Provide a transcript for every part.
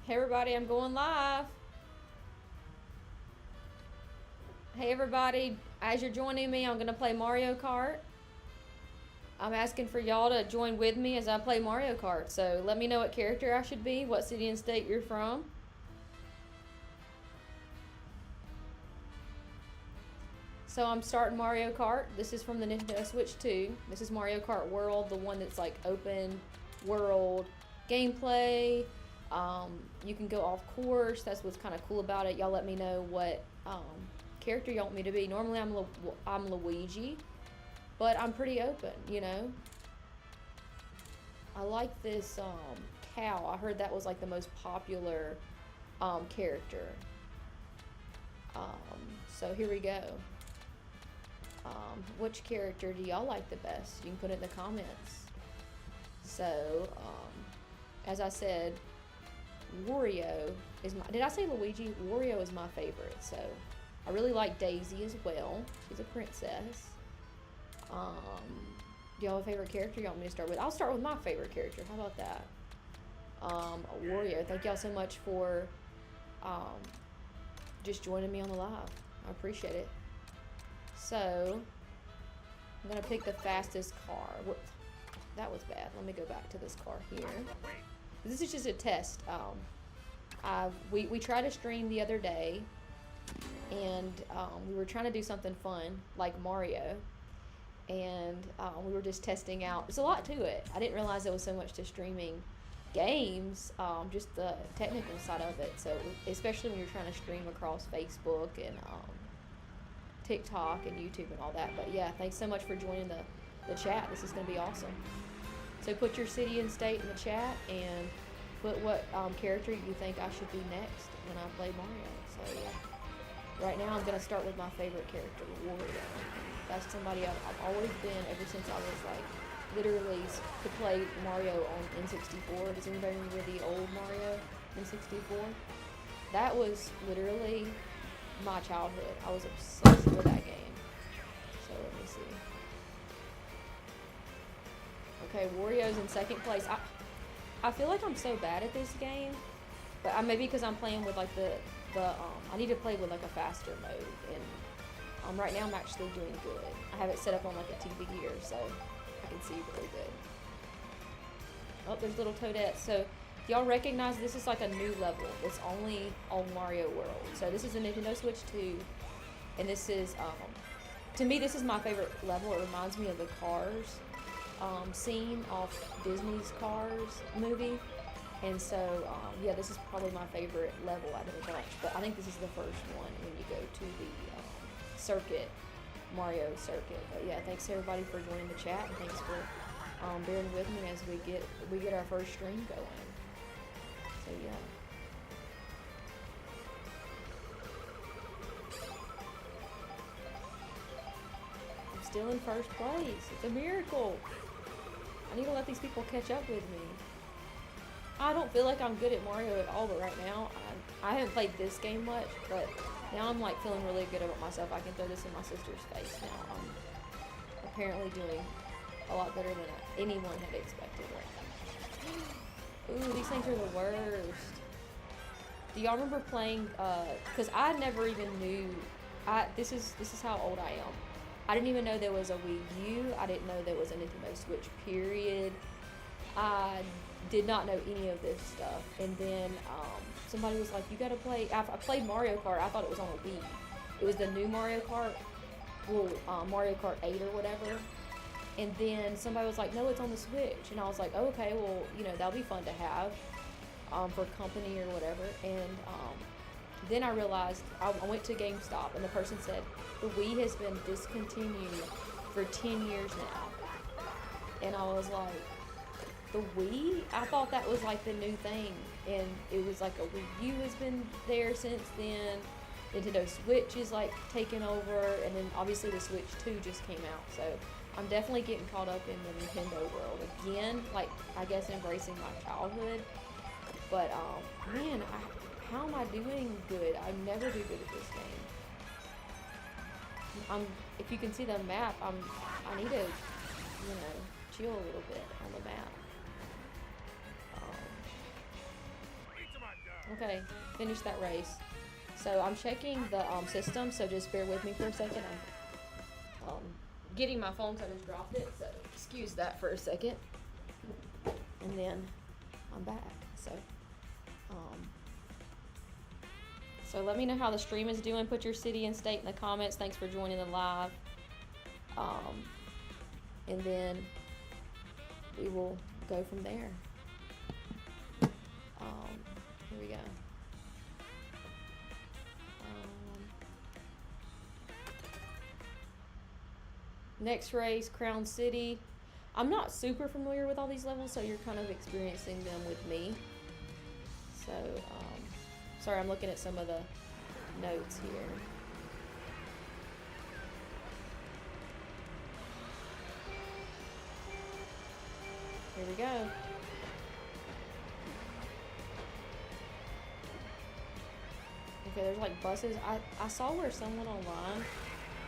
Hey everybody, I'm going live. Hey everybody, as you're joining me, I'm going to play Mario Kart. I'm asking for y'all to join with me as I play Mario Kart. So let me know what character I should be, what city and state you're from. So I'm starting Mario Kart. This is from the Nintendo Switch 2. This is Mario Kart World, the one that's like open world gameplay. You can go off course. That's what's kind of cool about it. Y'all let me know what character you want me to be. Normally I'm Luigi, but I'm pretty open, you know. I like this cow. I heard that was like the most popular character. So here we go. Which character do y'all like the best? You can put it in the comments. So, as I said, Wario is my, did I say Luigi? Wario is my favorite, so I really like Daisy as well. She's a princess. Do y'all have a favorite character y'all want me to start with? I'll start with my favorite character. How about that? Wario. Thank y'all so much for just joining me on the live. I appreciate it. So, I'm going to pick the fastest car. That was bad. Let me go back to this car here. This is just a test. We tried to stream the other day, and we were trying to do something fun, like Mario, and we were just testing out. There's a lot to it. I didn't realize there was so much to streaming games, just the technical side of it. So, especially when you're trying to stream across Facebook and TikTok and YouTube and all that. But yeah, thanks so much for joining the chat. This is going to be awesome. So put your city and state in the chat and put what character you think I should be next when I play Mario. So yeah, right now I'm going to start with my favorite character, Wario. That's somebody I've always been ever since I was like literally to play Mario on N64. Does anybody remember the old Mario N64? That was literally my childhood. I was obsessed with that game. So let me see. Okay, Wario's in second place. I feel like I'm so bad at this game, but maybe because I'm playing with like the I need to play with like a faster mode, and right now I'm actually doing good. I have it set up on like a TV here, so I can see really good. Oh, there's little Toadette. So y'all recognize this is like a new level. It's only on Mario World. So this is a Nintendo Switch 2, and this is to me this is my favorite level. It reminds me of the Cars scene off Disney's Cars movie, and so yeah, this is probably my favorite level out of the bunch. But I think this is the first one when you go to the circuit, Mario circuit. But yeah, thanks everybody for joining the chat, and thanks for bearing with me as we get our first stream going. So yeah. I'm still in first place. It's a miracle. I need to let these people catch up with me. I don't feel like I'm good at Mario at all, but right now, I haven't played this game much, but now I'm like feeling really good about myself. I can throw this in my sister's face now. I'm apparently doing a lot better than anyone had expected right now. Ooh, these things are the worst. Do y'all remember playing, because I never even knew, this is how old I am. I didn't even know there was a Wii U. I didn't know there was a Nintendo Switch, period. I did not know any of this stuff. And then somebody was like, you gotta play, I played Mario Kart. I thought it was on a Wii. It was the new Mario Kart, Mario Kart 8 or whatever. And then somebody was like, no, it's on the Switch. And I was like, oh, okay, well, you know, that'll be fun to have for company or whatever. And then I realized, I went to GameStop, and the person said, the Wii has been discontinued for 10 years now. And I was like, the Wii? I thought that was like the new thing. And it was like a Wii U has been there since then. Nintendo Switch is like taken over. And then obviously the Switch 2 just came out. So I'm definitely getting caught up in the Nintendo world again. Like, I guess embracing my childhood. But, man, how am I doing good? I never do good at this game. If you can see the map, I need to, you know, chill a little bit on the map. Okay, finish that race. So I'm checking the system, so just bear with me for a second. I'm getting my phone, so I just dropped it, so excuse that for a second. And then I'm back. So let me know how the stream is doing. Put your city and state in the comments. Thanks for joining the live. And then we will go from there. Here we go. Next race, Crown City. I'm not super familiar with all these levels, so you're kind of experiencing them with me. So, sorry, I'm looking at some of the notes here. Here we go. Okay, there's like buses. I saw where someone online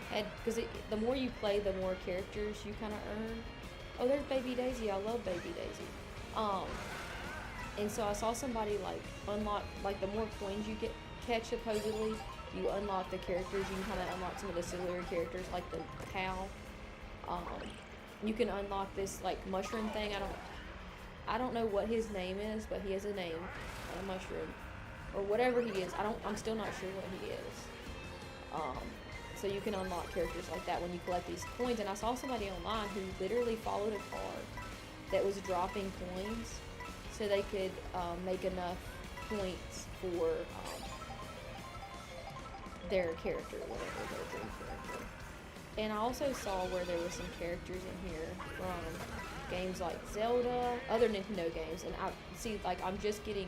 had, because the more you play, the more characters you kind of earn. Oh, there's Baby Daisy. I love Baby Daisy. And so I saw somebody like unlock, like the more coins you catch, supposedly, you unlock the characters. You can kind of unlock some of the sillier characters, like the cow. You can unlock this like mushroom thing. I don't know what his name is, but he has a name, a mushroom, or whatever he is. I'm still not sure what he is. So you can unlock characters like that when you collect these coins. And I saw somebody online who literally followed a car that was dropping coins, so they could make enough points for their character, whatever their dream character. And I also saw where there were some characters in here from games like Zelda, other Nintendo games, and I see, like, I'm just getting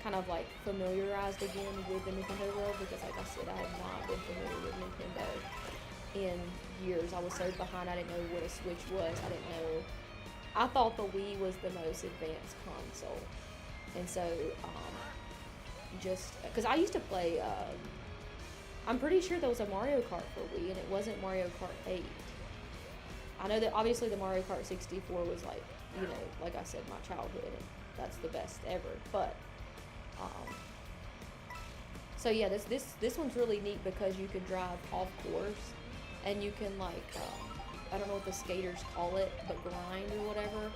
kind of like familiarized again with the Nintendo world, because like I said, I have not been familiar with Nintendo in years. I was so behind, I didn't know what a Switch was. I thought the Wii was the most advanced console. And so, just, because I used to play, I'm pretty sure there was a Mario Kart for Wii, and it wasn't Mario Kart 8. I know that obviously the Mario Kart 64 was like, you know, like I said, my childhood, and that's the best ever. But, so yeah, this one's really neat because you can drive off course, and you can like, I don't know what the skaters call it, but grind or whatever,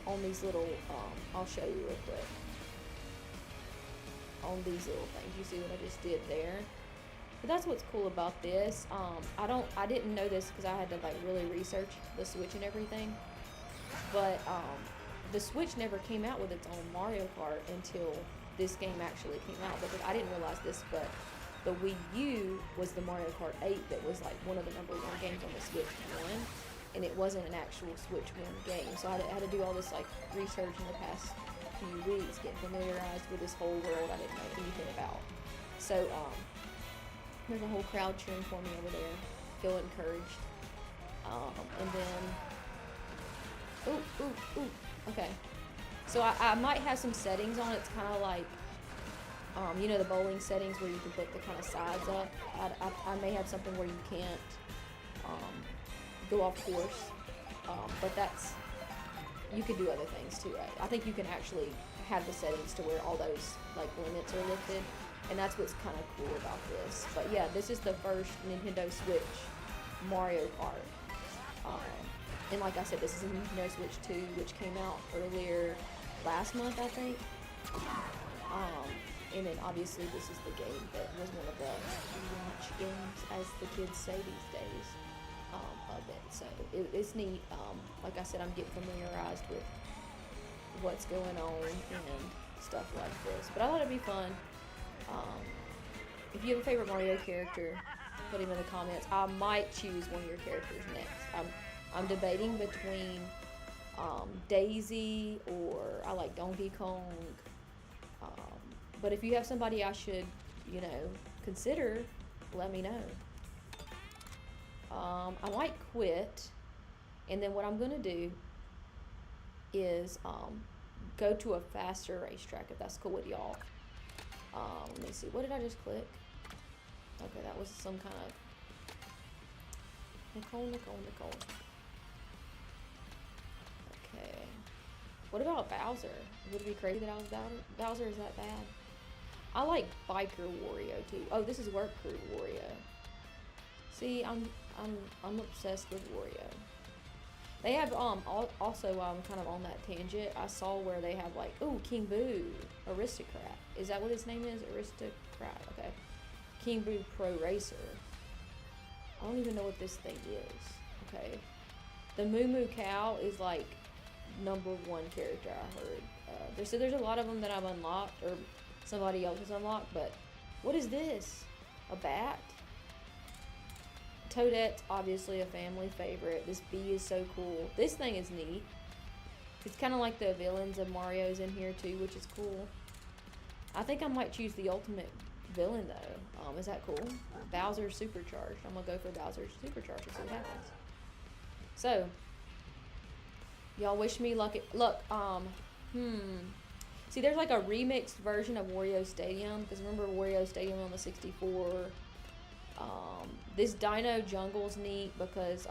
on these little, I'll show you real quick, on these little things. You see what I just did there? But that's what's cool about this. I didn't know this because I had to like really research the Switch and everything, but the Switch never came out with its own Mario Kart until this game actually came out, because I didn't realize this, but the Wii U was the Mario Kart 8 that was like one of the #1 games on the Switch 1, and it wasn't an actual Switch 1 game. So I had to do all this like research in the past few weeks, get familiarized with this whole world I didn't know anything about. So there's a whole crowd cheering for me over there. Feel encouraged. And then, okay. So I might have some settings on. It's kind of like, you know, the bowling settings where you can put the kind of sides up. I may have something where you can't go off course, but you could do other things too, right? I think you can actually have the settings to where all those like limits are lifted, and that's what's kind of cool about this. But yeah, this is the first Nintendo Switch Mario Kart. And like I said, this is a Nintendo Switch 2, which came out earlier last month, I think. And then obviously this is the game that was one of the launch games, as the kids say these days, of it. So it's neat. Like I said, I'm getting familiarized with what's going on and stuff like this. But I thought it'd be fun. If you have a favorite Mario character, put him in the comments. I might choose one of your characters next. I'm debating between Daisy, or I like Donkey Kong. But if you have somebody I should, you know, consider, let me know. I might quit, and then what I'm going to do is go to a faster racetrack, if that's cool with y'all. Let me see. What did I just click? Okay, that was some kind of... Nicole. Okay. What about Bowser? Would it be crazy that I was Bowser? Bowser, is that bad? I like Biker Wario too. Oh, this is Work Crew Wario. See, I'm obsessed with Wario. They have also kind of on that tangent. I saw where they have like, ooh, King Boo, Aristocrat. Is that what his name is? Aristocrat. Okay. King Boo Pro Racer. I don't even know what this thing is. Okay. The Moo Moo Cow is like #1 character I heard. There's a lot of them that I've unlocked or somebody else has unlocked, but what is this? A bat? Toadette's obviously a family favorite. This bee is so cool. This thing is neat. It's kind of like the villains of Mario's in here too, which is cool. I think I might choose the ultimate villain though. Is that cool? Bowser Supercharged. I'm gonna go for Bowser Supercharged and see what happens. So, y'all wish me luck. Look, see, there's like a remixed version of Wario Stadium. Because remember Wario Stadium on the 64? This Dino Jungle's neat because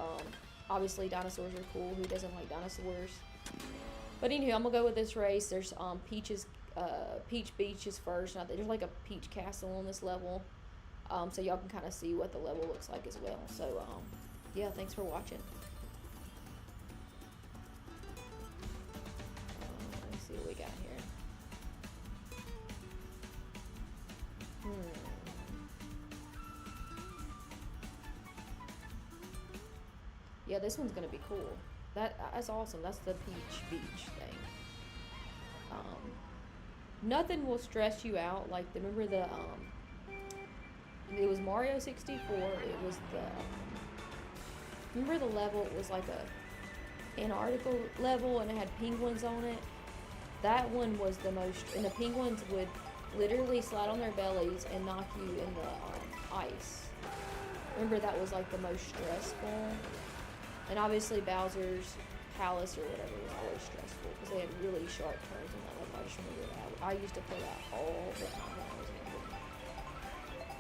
obviously dinosaurs are cool. Who doesn't like dinosaurs? But anyway, I'm gonna go with this race. There's Peach Beach is first. And there's like a Peach Castle on this level, so y'all can kind of see what the level looks like as well. So yeah, thanks for watching. Let's see what we got here. Yeah, this one's gonna be cool. That's awesome. That's the Peach Beach thing. Nothing will stress you out. Like remember the it was Mario 64. It was the remember the level. It was like a Antarctica level, and it had penguins on it. That one was the most, and the penguins would literally slide on their bellies and knock you in the ice. Remember that was like the most stressful. And obviously Bowser's Palace or whatever was always stressful because they had really sharp turns in that level. I just remember that. I used to play that all the time when I was younger.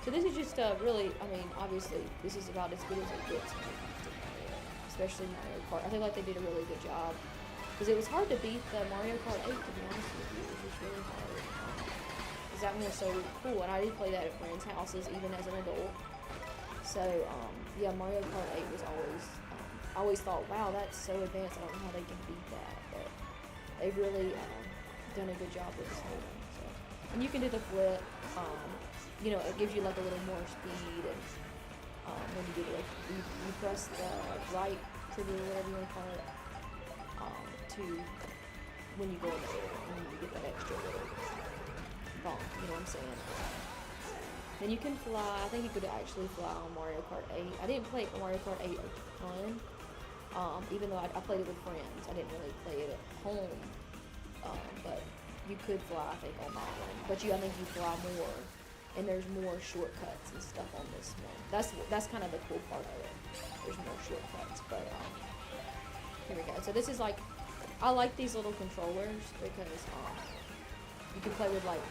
So this is just really, I mean, obviously this is about as good as it gets when it comes to Mario, especially Mario Kart. I feel like they did a really good job because it was hard to beat the Mario Kart 8, to be honest with you. It was just really hard because that one was so cool, and I did play that at friends' houses even as an adult. So yeah, Mario Kart 8 was always. I always thought, wow, that's so advanced. I don't know how they can beat that, but they've really done a good job with this whole thing. So, and you can do the flip. You know, it gives you like a little more speed, and when you do it, like you press the right trigger, whatever you want to call it, to when you go in the air, and you get that extra little bump. You know what I'm saying? Then you can fly. I think you could actually fly on Mario Kart 8. I didn't play Mario Kart 8 a ton. Even though I played it with friends, I didn't really play it at home. But you could fly, I think, on that one. But I think you fly more, and there's more shortcuts and stuff on this one. That's kind of the cool part of it. There's more shortcuts. But here we go. So this is like, I like these little controllers because you can play with like.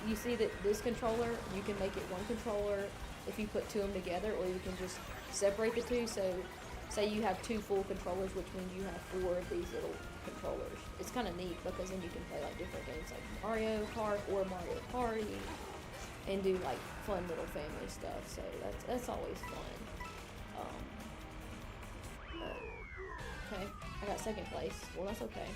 You see that this controller, you can make it one controller if you put two of them together, or you can just separate the two. So say you have two full controllers, which means you have 4 of these little controllers. It's kind of neat because then you can play like different games like Mario Kart or Mario Party and do like fun little family stuff. So that's always fun. Okay, I got second place. Well, that's okay.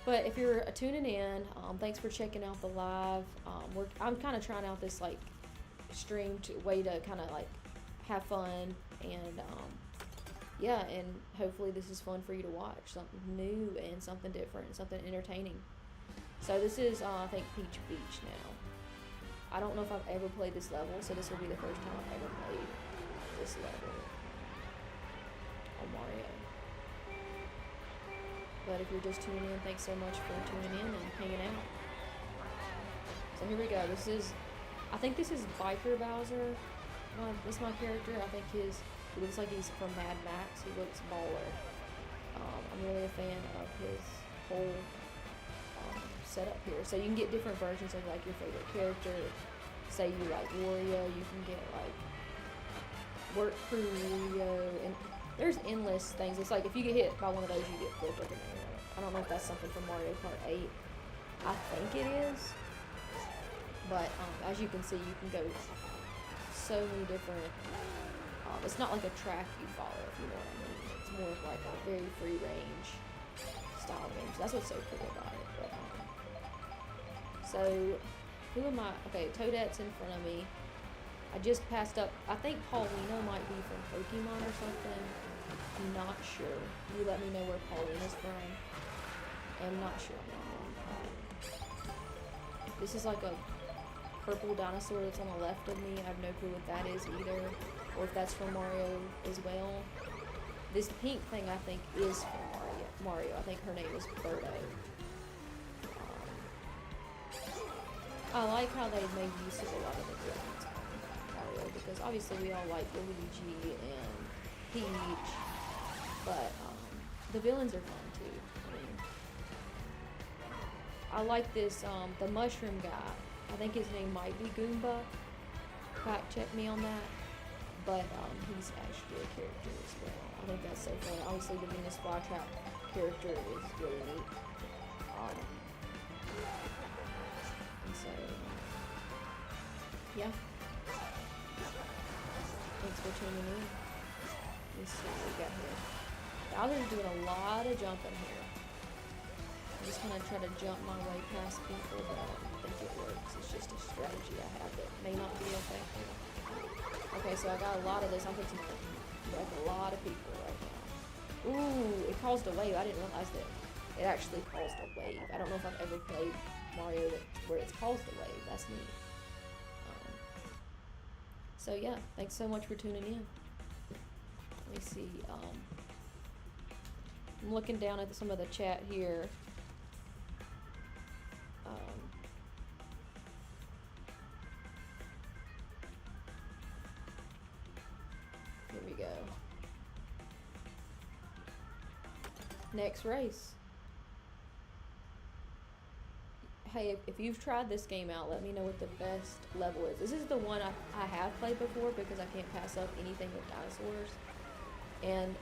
But if you're tuning in, thanks for checking out the live. I'm kind of trying out this like stream way to kind of like have fun and yeah, and hopefully this is fun for you to watch, something new and something different and something entertaining. So this is I think Peach Beach now. I don't know if I've ever played this level, so this will be the first time I've ever played this level on Mario. But if you're just tuning in, thanks so much for tuning in and hanging out. So here we go. I think this is Biker Bowser. This is my character. I think he looks like he's from Mad Max. He looks baller. I'm really a fan of his whole setup here. So you can get different versions of like your favorite character. Say you like Wario, you can get like Work Crew Wario, and there's endless things. It's like if you get hit by one of those, you get flipped like an arrow. I don't know if that's something from Mario Kart 8. I think it is. But as you can see, you can go so many different. It's not like a track you follow, if you know what I mean. It's more of like a very free range style game. So that's what's so cool about it. But, so who am I? Okay, Toadette's in front of me. I just passed up. I think Paulina might be from Pokemon or something. I'm not sure. You let me know where Paulina's from. I'm not sure. This is like a purple dinosaur that's on the left of me. I have no clue what that is either, or if that's from Mario as well. This pink thing I think is from Mario. I think her name is Birdo. I like how they made use of a lot of the villains on Mario, because obviously we all like Luigi and Peach, but the villains are fun too. I mean, I like this, the mushroom guy. I think his name might be Goomba. Fact check me on that. But he's actually a character as well. I think that's so fun. Obviously the Venus Flytrap character is really neat. And so, yeah. Thanks for tuning in. Let's see what we got here. Bowser's doing a lot of jumping here. I'm just gonna try to jump my way past people, but I don't think it works. It's just a strategy I have that may not be effective. Okay, so I got a lot of this. I'm fixing to wreck a lot of people right now. Ooh, it caused a wave. I didn't realize that it actually caused a wave. I don't know if I've ever played Mario where it's caused a wave. That's neat. So yeah, thanks so much for tuning in. Let me see. I'm looking down at some of the chat here. Here we go. Next race. Hey, if you've tried this game out, let me know what the best level is. This is the one I have played before because I can't pass up anything with dinosaurs. And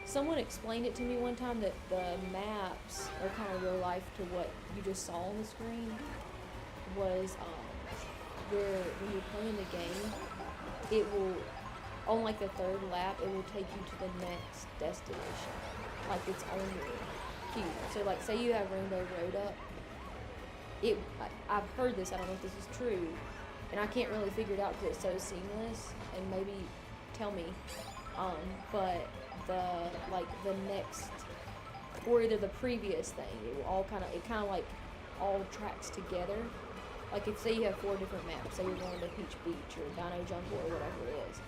someone explained it to me one time that the maps are kind of real life to what you just saw on the screen. Was where when you're playing the game, it will, on like the third lap, it will take you to the next destination. Like it's on your queue. So like say you have Rainbow Road up. I've heard this, I don't know if this is true, and I can't really figure it out because it's so seamless, and maybe tell me, but the next, or either the previous thing, it will all kind of like all tracks together. Like if say you have 4 different maps, say you're going to Peach Beach or Dino Jungle or whatever it is,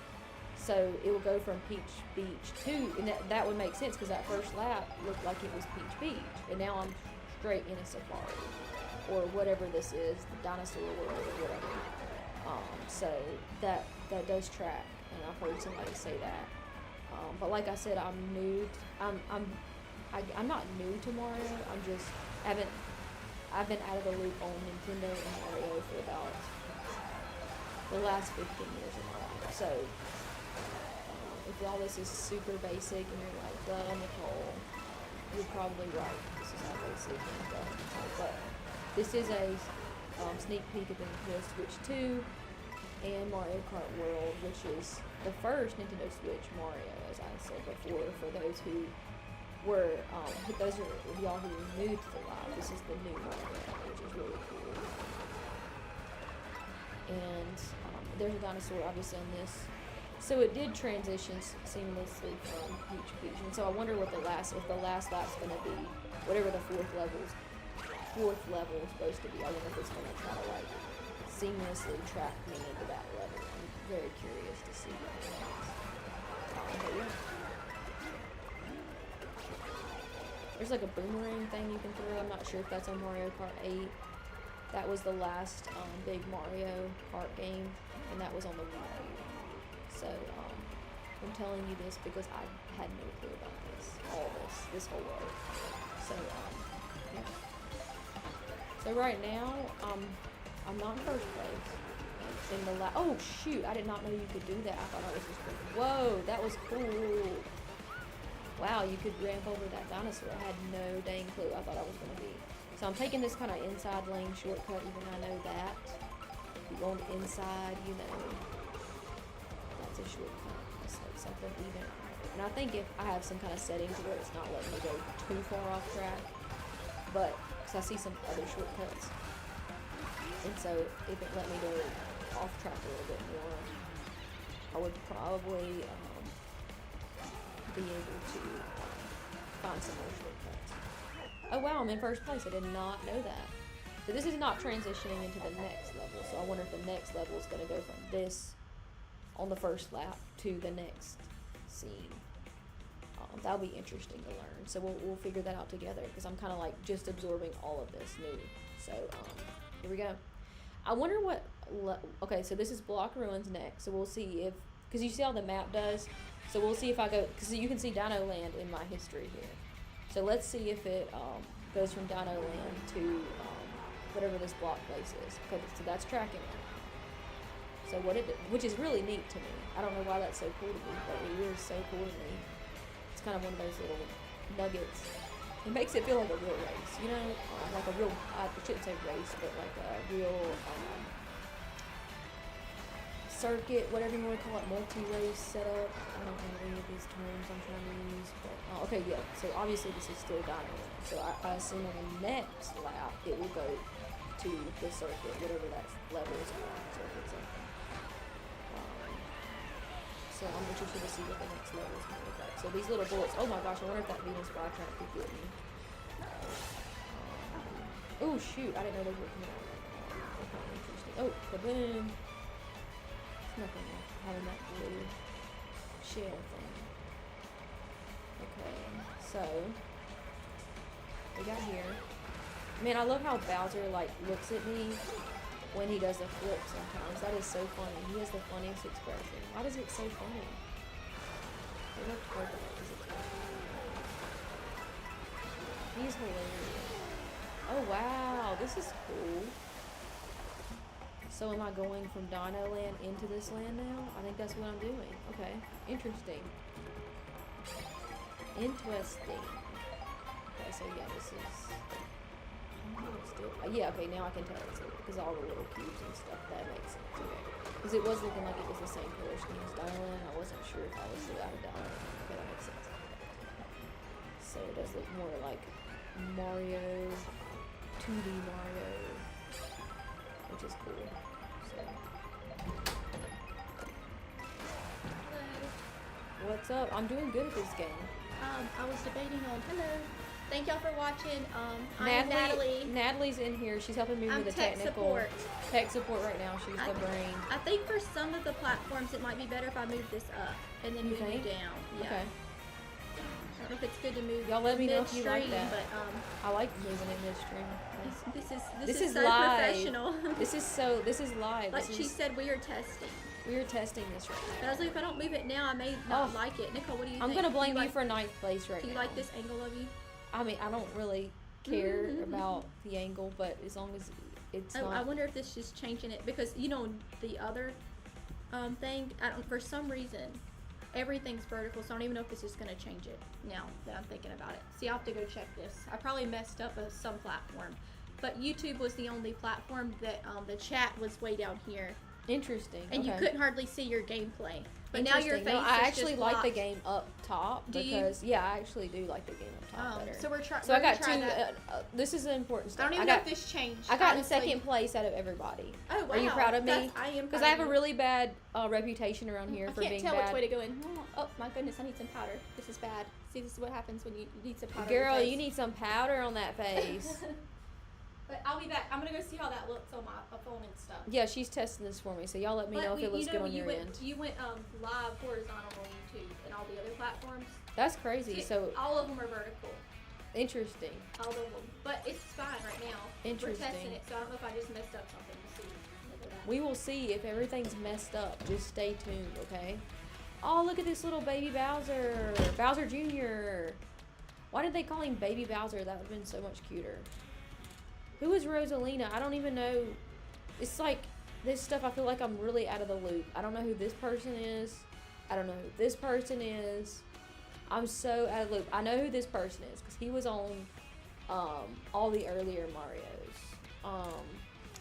so it will go from Peach Beach to, and that would make sense because that first lap looked like it was Peach Beach, and now I'm straight in a safari. Or whatever this is, the dinosaur world or whatever. So that does track, and I've heard somebody say that. But like I said, I'm not new to Mario. I've been out of the loop on Nintendo and Mario for about the last 15 years of my life. So if all this is super basic and you're like, duh, Nicole, you're probably right. This is how basic and duh. But this is a sneak peek of the Nintendo Switch 2 and Mario Kart World, which is the first Nintendo Switch Mario, as I said before. For those who were, those are y'all who are new to the live, this is the new Mario, which is really cool. And there's a dinosaur obviously on this. So it did transition seamlessly from Peach Beach. And so I wonder what if the last lap's going to be, whatever the fourth level is supposed to be. I wonder if it's going to try to like seamlessly track me into that level. I'm very curious to see what happens. But yeah. There's like a boomerang thing you can throw. I'm not sure if that's on Mario Kart 8. That was the last big Mario Kart game, and that was on the Wii U. So I'm telling you this because I had no clue about this whole world. So yeah. So right now, I'm not in first place. In the oh shoot! I did not know you could do that. I thought that was just pretty. Whoa, that was cool. Wow, you could ramp over that dinosaur. I had no dang clue. I thought I was gonna be. So So I'm taking this kind of inside lane shortcut, even though I know that. If you go on the inside, you know that's a shortcut. It's like something even. And I think if I have some kind of settings where it's not letting me go too far off track, but because I see some other shortcuts, and so if it let me go off track a little bit more, I would probably be able to find some more shortcuts. Oh wow, I'm in first place. I did not know that. So this is not transitioning into the next level. So I wonder if the next level is going to go from this on the first lap to the next scene. That'll be interesting to learn. So we'll figure that out together because I'm kind of like just absorbing all of this new. So here we go. I wonder what. Okay, so this is Block Ruins next. So we'll see if, because you see how the map does. So we'll see if I go, because you can see Dino Land in my history here. So let's see if it goes from Dino Land to whatever this block place is. Okay, so that's tracking it. So which is really neat to me. I don't know why that's so cool to me, but it is so cool to me. It's kind of one of those little nuggets. It makes it feel like a real race, you know, like a real, I shouldn't say race, but like a real circuit, whatever you want to call it, multi-race setup. I don't know any of these terms I'm trying to use, but okay, yeah. So obviously this is still Dino Land. So I assume on the next lap it will go to the circuit, whatever that level is called, circuit something. So I'm interested to see what the next level is going to look like. So these little bullets. Oh my gosh! I wonder if that Venus flytrap could get me. Oh shoot! I didn't know they were coming out. That's kind of interesting. Oh, kaboom! Nothing like having that blue shell thing. Okay, so we got here. Man, I love how Bowser like looks at me when he does a flip sometimes. That is so funny. He has the funniest expression. Why does it so funny? It looks perfect because it's funny. He's hilarious. Oh wow, this is cool. So am I going from Dino Land into this land now? I think that's what I'm doing. Okay. Interesting. Interesting. Okay, so yeah, this is... yeah, okay, now I can tell it's because all the little cubes and stuff, that makes sense. Okay. Because it was looking like it was the same color scheme as Dino Land. I wasn't sure if I was still out of Dino Land. Okay, that makes sense. So it does look more like Mario, 2D Mario, which is cool. What's up? I'm doing good at this game. I was debating on, hello, thank y'all for watching. I'm Natalie. Natalie's in here. She's helping me with the tech support right now. She's the brain. I think for some of the platforms it might be better if I move this up and then move you down. Yeah. Okay. I don't know if it's good to move. Y'all let me know if you like that. But I like moving in midstream. This is so live. Professional. This is live. Like she said, we are testing. We are testing this right now. But I was like, if I don't move it now, I may not like it. Nicole, what do you think? I'm gonna blame you for ninth place right now. Do you like this angle of you? I mean, I don't really care about the angle, but as long as it's not. I wonder if this is changing it because you know the other thing. For some reason, everything's vertical, so I don't even know if this is gonna change it. Now that I'm thinking about it, see, I'll have to go check this. I probably messed up some platform, but YouTube was the only platform that the chat was way down here. Interesting. And you couldn't hardly see your gameplay. But now your face is I actually like the game up top because I actually do like the game up top better. So we're trying. So I got two. This is the important stuff. I don't even know if this changed. I got in second place out of everybody. Oh wow! Are you proud of me? I am. Because I have a really bad reputation around here for being bad. I can't tell which way to go in. Oh my goodness! I need some powder. This is bad. See, this is what happens when you need some powder. Girl, you need some powder on that face. But I'll be back. I'm gonna go see how that looks on my phone and stuff. Yeah, she's testing this for me, so y'all let me know if it looks good on your end. You went live horizontal on YouTube and all the other platforms. That's crazy. So all of them are vertical. Interesting. All of them, but it's fine right now. Interesting. We're testing it, so I don't know if I just messed up something. We'll see. We will see if everything's messed up. Just stay tuned, okay? Oh, look at this little baby Bowser, Bowser Jr. Why did they call him Baby Bowser? That would have been so much cuter. Who is Rosalina? I don't even know. It's like this stuff. I feel like I'm really out of the loop. I don't know who this person is. I don't know who this person is. I'm so out of the loop. I know who this person is because he was on all the earlier Marios.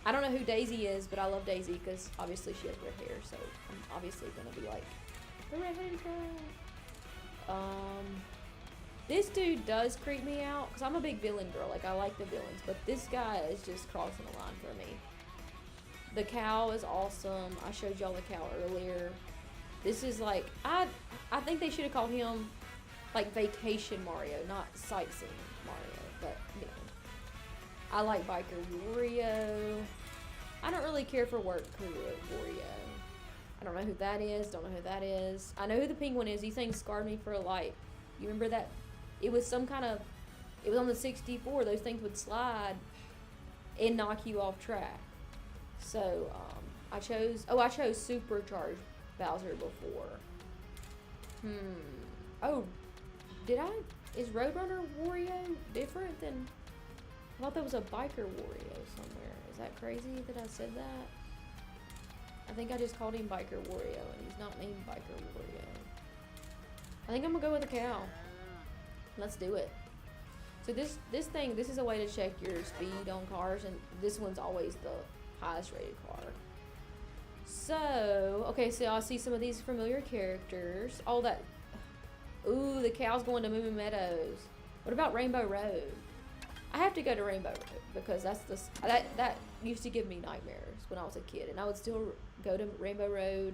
I don't know who Daisy is, but I love Daisy because obviously she has red hair, so I'm obviously gonna be like the redheaded girl. This dude does creep me out because I'm a big villain girl. Like, I like the villains, but this guy is just crossing the line for me. The cow is awesome. I showed y'all the cow earlier. This is like, I think they should have called him like Vacation Mario, not Sightseeing Mario. But you know, I like Biker Wario. I don't really care for Work Crew Wario. I don't know who that is. Don't know who that is. I know who the penguin is. These things scarred me for life. You remember that? It was some kind of, it was on the 64. Those things would slide and knock you off track. So, I chose Supercharged Bowser before. Oh, is Roadrunner Wario different than, I thought that was a Biker Wario somewhere. Is that crazy that I said that? I think I just called him Biker Wario and he's not named Biker Wario. I think I'm gonna go with a cow. Let's do it. So this is a way to check your speed on cars, and this one's always the highest rated car. So, okay, so I see some of these familiar characters. All that, ooh, the cow's going to Moo Moo Meadows. What about Rainbow Road? I have to go to Rainbow Road because that used to give me nightmares when I was a kid, and I would still go to Rainbow Road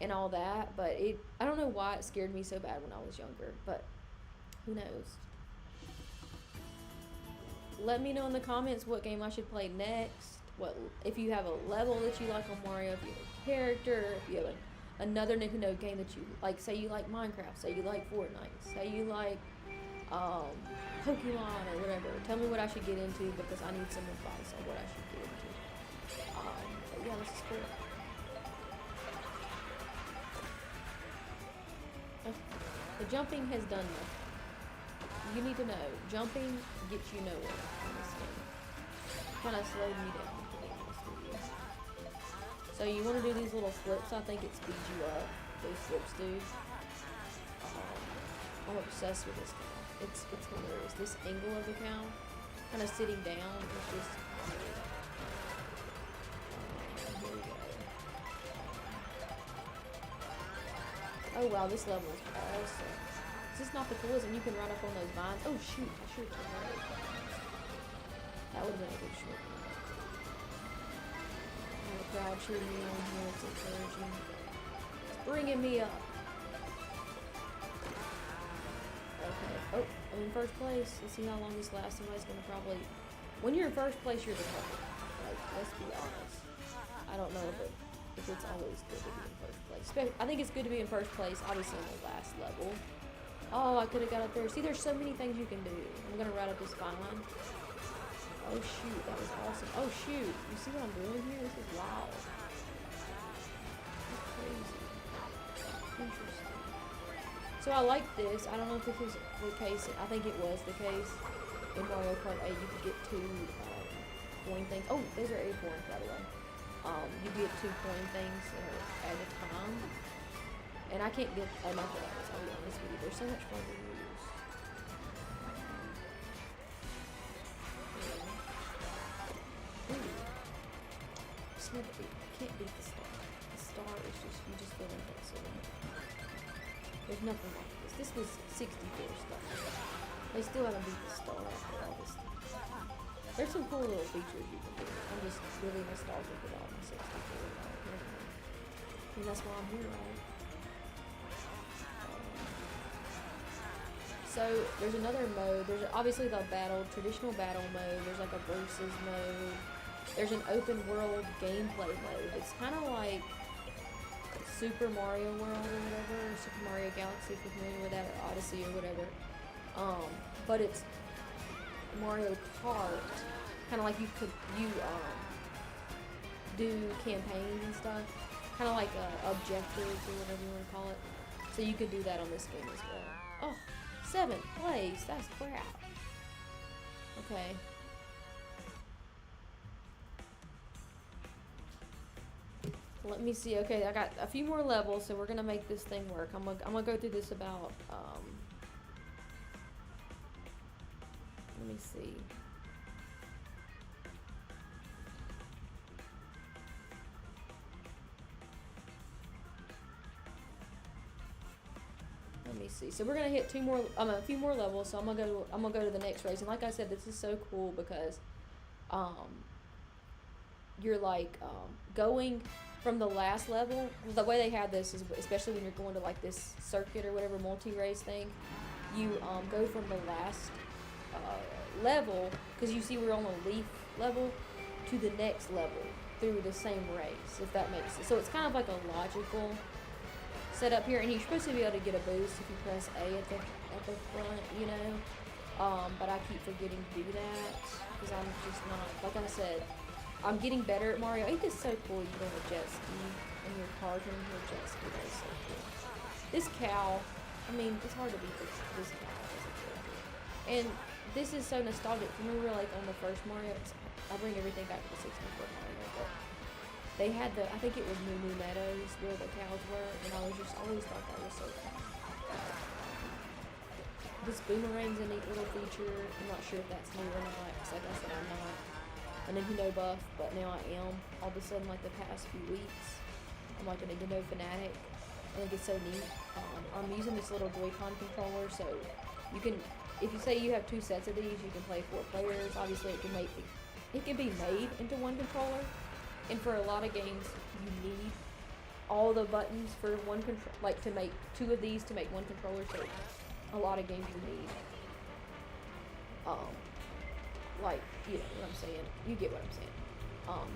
and all that, but I don't know why it scared me so bad when I was younger, but who knows? Let me know in the comments what game I should play next. If you have a level that you like on Mario, if you have a character, if you have another Nintendo game that you like. Say you like Minecraft, say you like Fortnite, say you like Pokemon or whatever. Tell me what I should get into because I need some advice on what I should get into. But yeah, this is cool. The jumping has done nothing. You need to know, jumping gets you nowhere in this game. Kind of slowed me down, to be honest with you. So you want to do these little flips. I think it speeds you up. Those flips do. I'm obsessed with this cow. It's hilarious. This angle of the cow, kind of sitting down, is just. Here we go. Oh wow, this level is awesome. Is this not the coolest? And you can run up on those vines. Oh shoot, I should have turned one of those vines. That would have been a good short. I have a crowd cheering me on here. It's encouraging. It's bringing me up. Okay. Oh, I'm in first place. Let's see how long this lasts. Somebody's gonna probably. When you're in first place, you're the top. Like, let's be honest. I don't know if it's always good to be in first place. I think it's good to be in first place, obviously in the last level. Oh, I could have got up there. See, there's so many things you can do. I'm gonna ride up this vine. Oh shoot, that was awesome. Oh shoot, you see what I'm doing here? This is wild. That's crazy. Interesting. So I like this. I don't know if this is the case. I think it was the case in Mario Kart 8. You could get two coin things. Oh, those are acorns, by the way. You get two coin things at a time. And I can't get enough of those, I'll be honest with you. They're so much fun to use. Ooh. Can't beat the star. The star is just, you just feel invincible. There's nothing like this. This was 64 stars. They still haven't beat the star after all this stuff. There's some cool little features you can do. I'm just really nostalgic about my 64. And that's why I'm here, right? So there's another mode. There's obviously the traditional battle mode. There's like a versus mode. There's an open world gameplay mode. It's kind of like Super Mario World or whatever, or Super Mario Galaxy, if you're familiar with that, or Odyssey or whatever. But it's Mario Kart. Kind of like you do campaigns and stuff. Kind of like objectives or whatever you want to call it. So you could do that on this game as well. Oh. 7th place, that's crap. Okay. Let me see. Okay, I got a few more levels, so we're gonna make this thing work. I'm gonna go through this about Let me see. Let me see. So we're gonna hit a few more levels. So I'm gonna go to the next race. And like I said, this is so cool because, you're like going from the last level. The way they have this is, especially when you're going to like this circuit or whatever multi-race thing, you go from the last level, because you see we're on a leaf level, to the next level through the same race, if that makes sense. So it's kind of like a logical setup here, and you're supposed to be able to get a boost if you press A at the front, you know. But I keep forgetting to do that because I'm just not, like I said, I'm getting better at Mario. I think it's so cool. You go on a jet ski and you're carting your jet ski. That's so cool. This cow, I mean, it's hard to beat this cow as a character. And this is so nostalgic. Remember, like on the first Mario, I bring everything back to the 64 Mario, but they had I think it was Moo Moo Meadows where the cows were, and I always thought that was so cool. This boomerang's a neat little feature. I'm not sure if that's new or not, because like I said, I'm not a Nintendo buff, but now I am. All of a sudden, like the past few weeks, I'm like a Nintendo fanatic. I think it's so neat. I'm using this little Joy-Con controller, so you can, if you say you have 2 sets of these, you can play 4 players. Obviously, it can be made into one controller, and for a lot of games, you need all the buttons for one control, like to make 2 of these to make one controller. So a lot of games you need, like, you know what I'm saying. You get what I'm saying.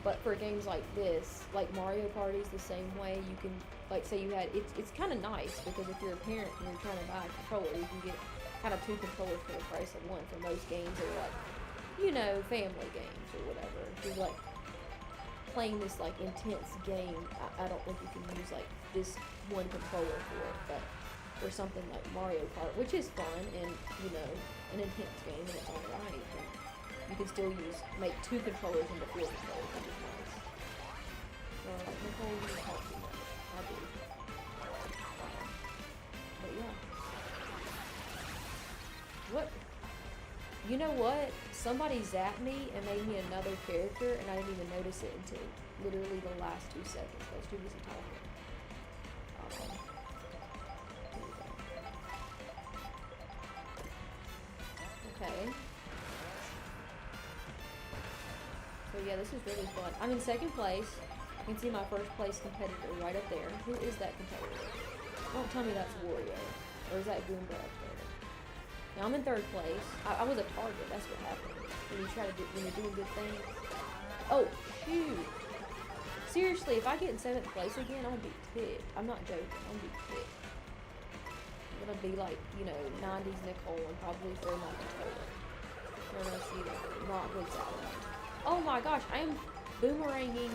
But for games like this, like Mario Party's the same way. You can, like, say you had, it's kind of nice because if you're a parent and you're trying to buy a controller, you can get kind of 2 controllers for the price of one. For most games that are like, you know, family games or whatever. If you're like playing this like intense game, I don't think you can use like this one controller for it. But for something like Mario Kart, which is fun and, you know, an intense game and it's alright, you can still make 2 controllers into 4 controllers, which is nice. So, Nicole, you can talk to me. I do. But yeah. What? You know what? Somebody zapped me and made me another character, and I didn't even notice it until literally the last 2 seconds. I was too busy talking. Okay. So yeah, this is really fun. I'm in 2nd place. You can see my 1st place competitor right up there. Who is that competitor? Don't tell me that's Wario. Or is that Goomba up there? Now I'm in 3rd place. I was a target. That's what happens when you're doing good things. Oh, shoot. Seriously, if I get in 7th place again, I'm gonna be ticked. I'm not joking. I'm gonna be ticked. I'm gonna be like, you know, 90s Nicole and probably throw my controller. You're gonna see that. Not good sound. Oh my gosh, I am boomeranging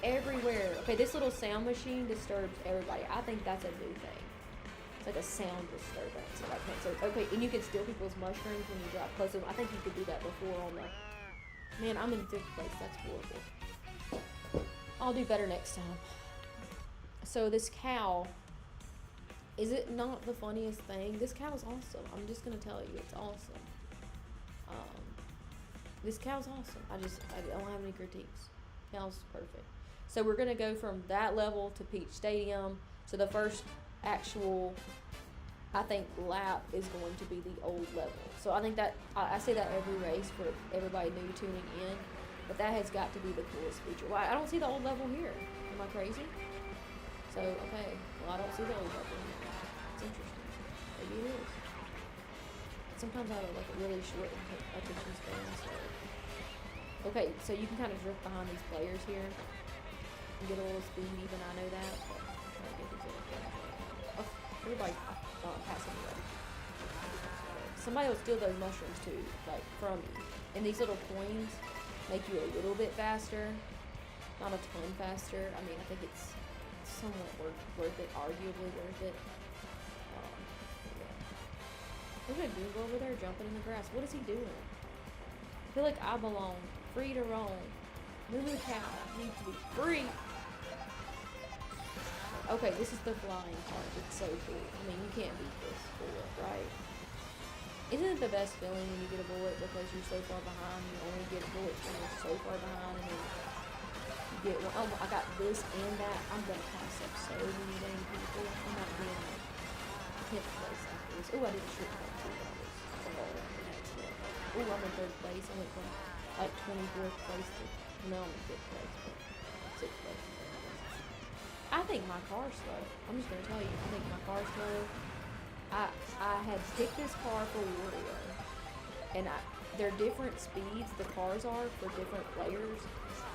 everywhere. Okay, this little sound machine disturbs everybody. I think that's a new thing. It's like a sound disturbance. Okay, and you can steal people's mushrooms when you drop close to them. I think you could do that before on the... Man, I'm in 5th place. That's horrible. I'll do better next time. So this cow, is it not the funniest thing? This cow is awesome. I'm just going to tell you, it's awesome. This cow's awesome. I don't have any critiques. Cow's perfect. So we're going to go from that level to Peach Stadium. So the first actual, I think, lap is going to be the old level. So I think that, I say that every race for everybody new tuning in, but that has got to be the coolest feature. Well, I don't see the old level here. Am I crazy? So, okay. Well, I don't see the old level here. It's interesting. Maybe it is. Sometimes I have like a really short attention span, so. Okay, so you can kind of drift behind these players here and get a little speed, even I know that, but I'm trying to get these little players. Oh, everybody's passing me up. Somebody will steal those mushrooms too, like from you. And these little coins make you a little bit faster, not a ton faster. I mean, I think it's somewhat worth it, arguably worth it. Look at Google over there jumping in the grass. What is he doing? I feel like I belong. Free to roam. Lulu cow needs to be free. Okay, this is the flying part. It's so cool. I mean, you can't beat this for it, right? Isn't it the best feeling when you get a bullet because you're so far behind? You only get bullets when you're so far behind, and then you get one. Oh, I got this and that. I'm gonna pass up so many dang people. I'm not being like 10th place after this. Oh, I did a short cut too. That was excellent. Oh, I'm in 3rd place. I went from like 24th place to no, I'm in 5th place, but 6th place. I think my car's slow. I'm just gonna tell you. I think my car's slow. I had picked this car for Wario, and they're different speeds, the cars are, for different players,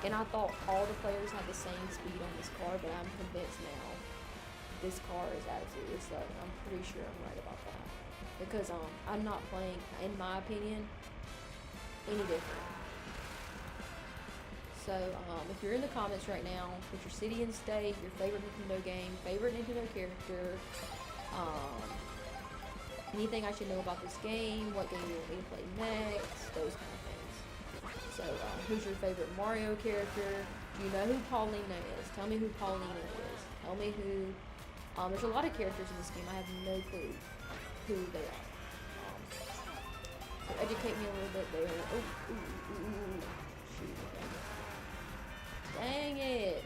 and I thought all the players had the same speed on this car, but I'm convinced now this car is absolutely slow. I'm pretty sure I'm right about that, because I'm not playing, in my opinion, any different. So, if you're in the comments right now, put your city and state, your favorite Nintendo game, favorite Nintendo character, anything I should know about this game, what game you want me to play next, those kind of things. So, who's your favorite Mario character? Do you know who Paulina is? Tell me who Paulina is. Tell me who, there's a lot of characters in this game. I have no clue who they are. So educate me a little bit there. Oh, shoot. Dang it.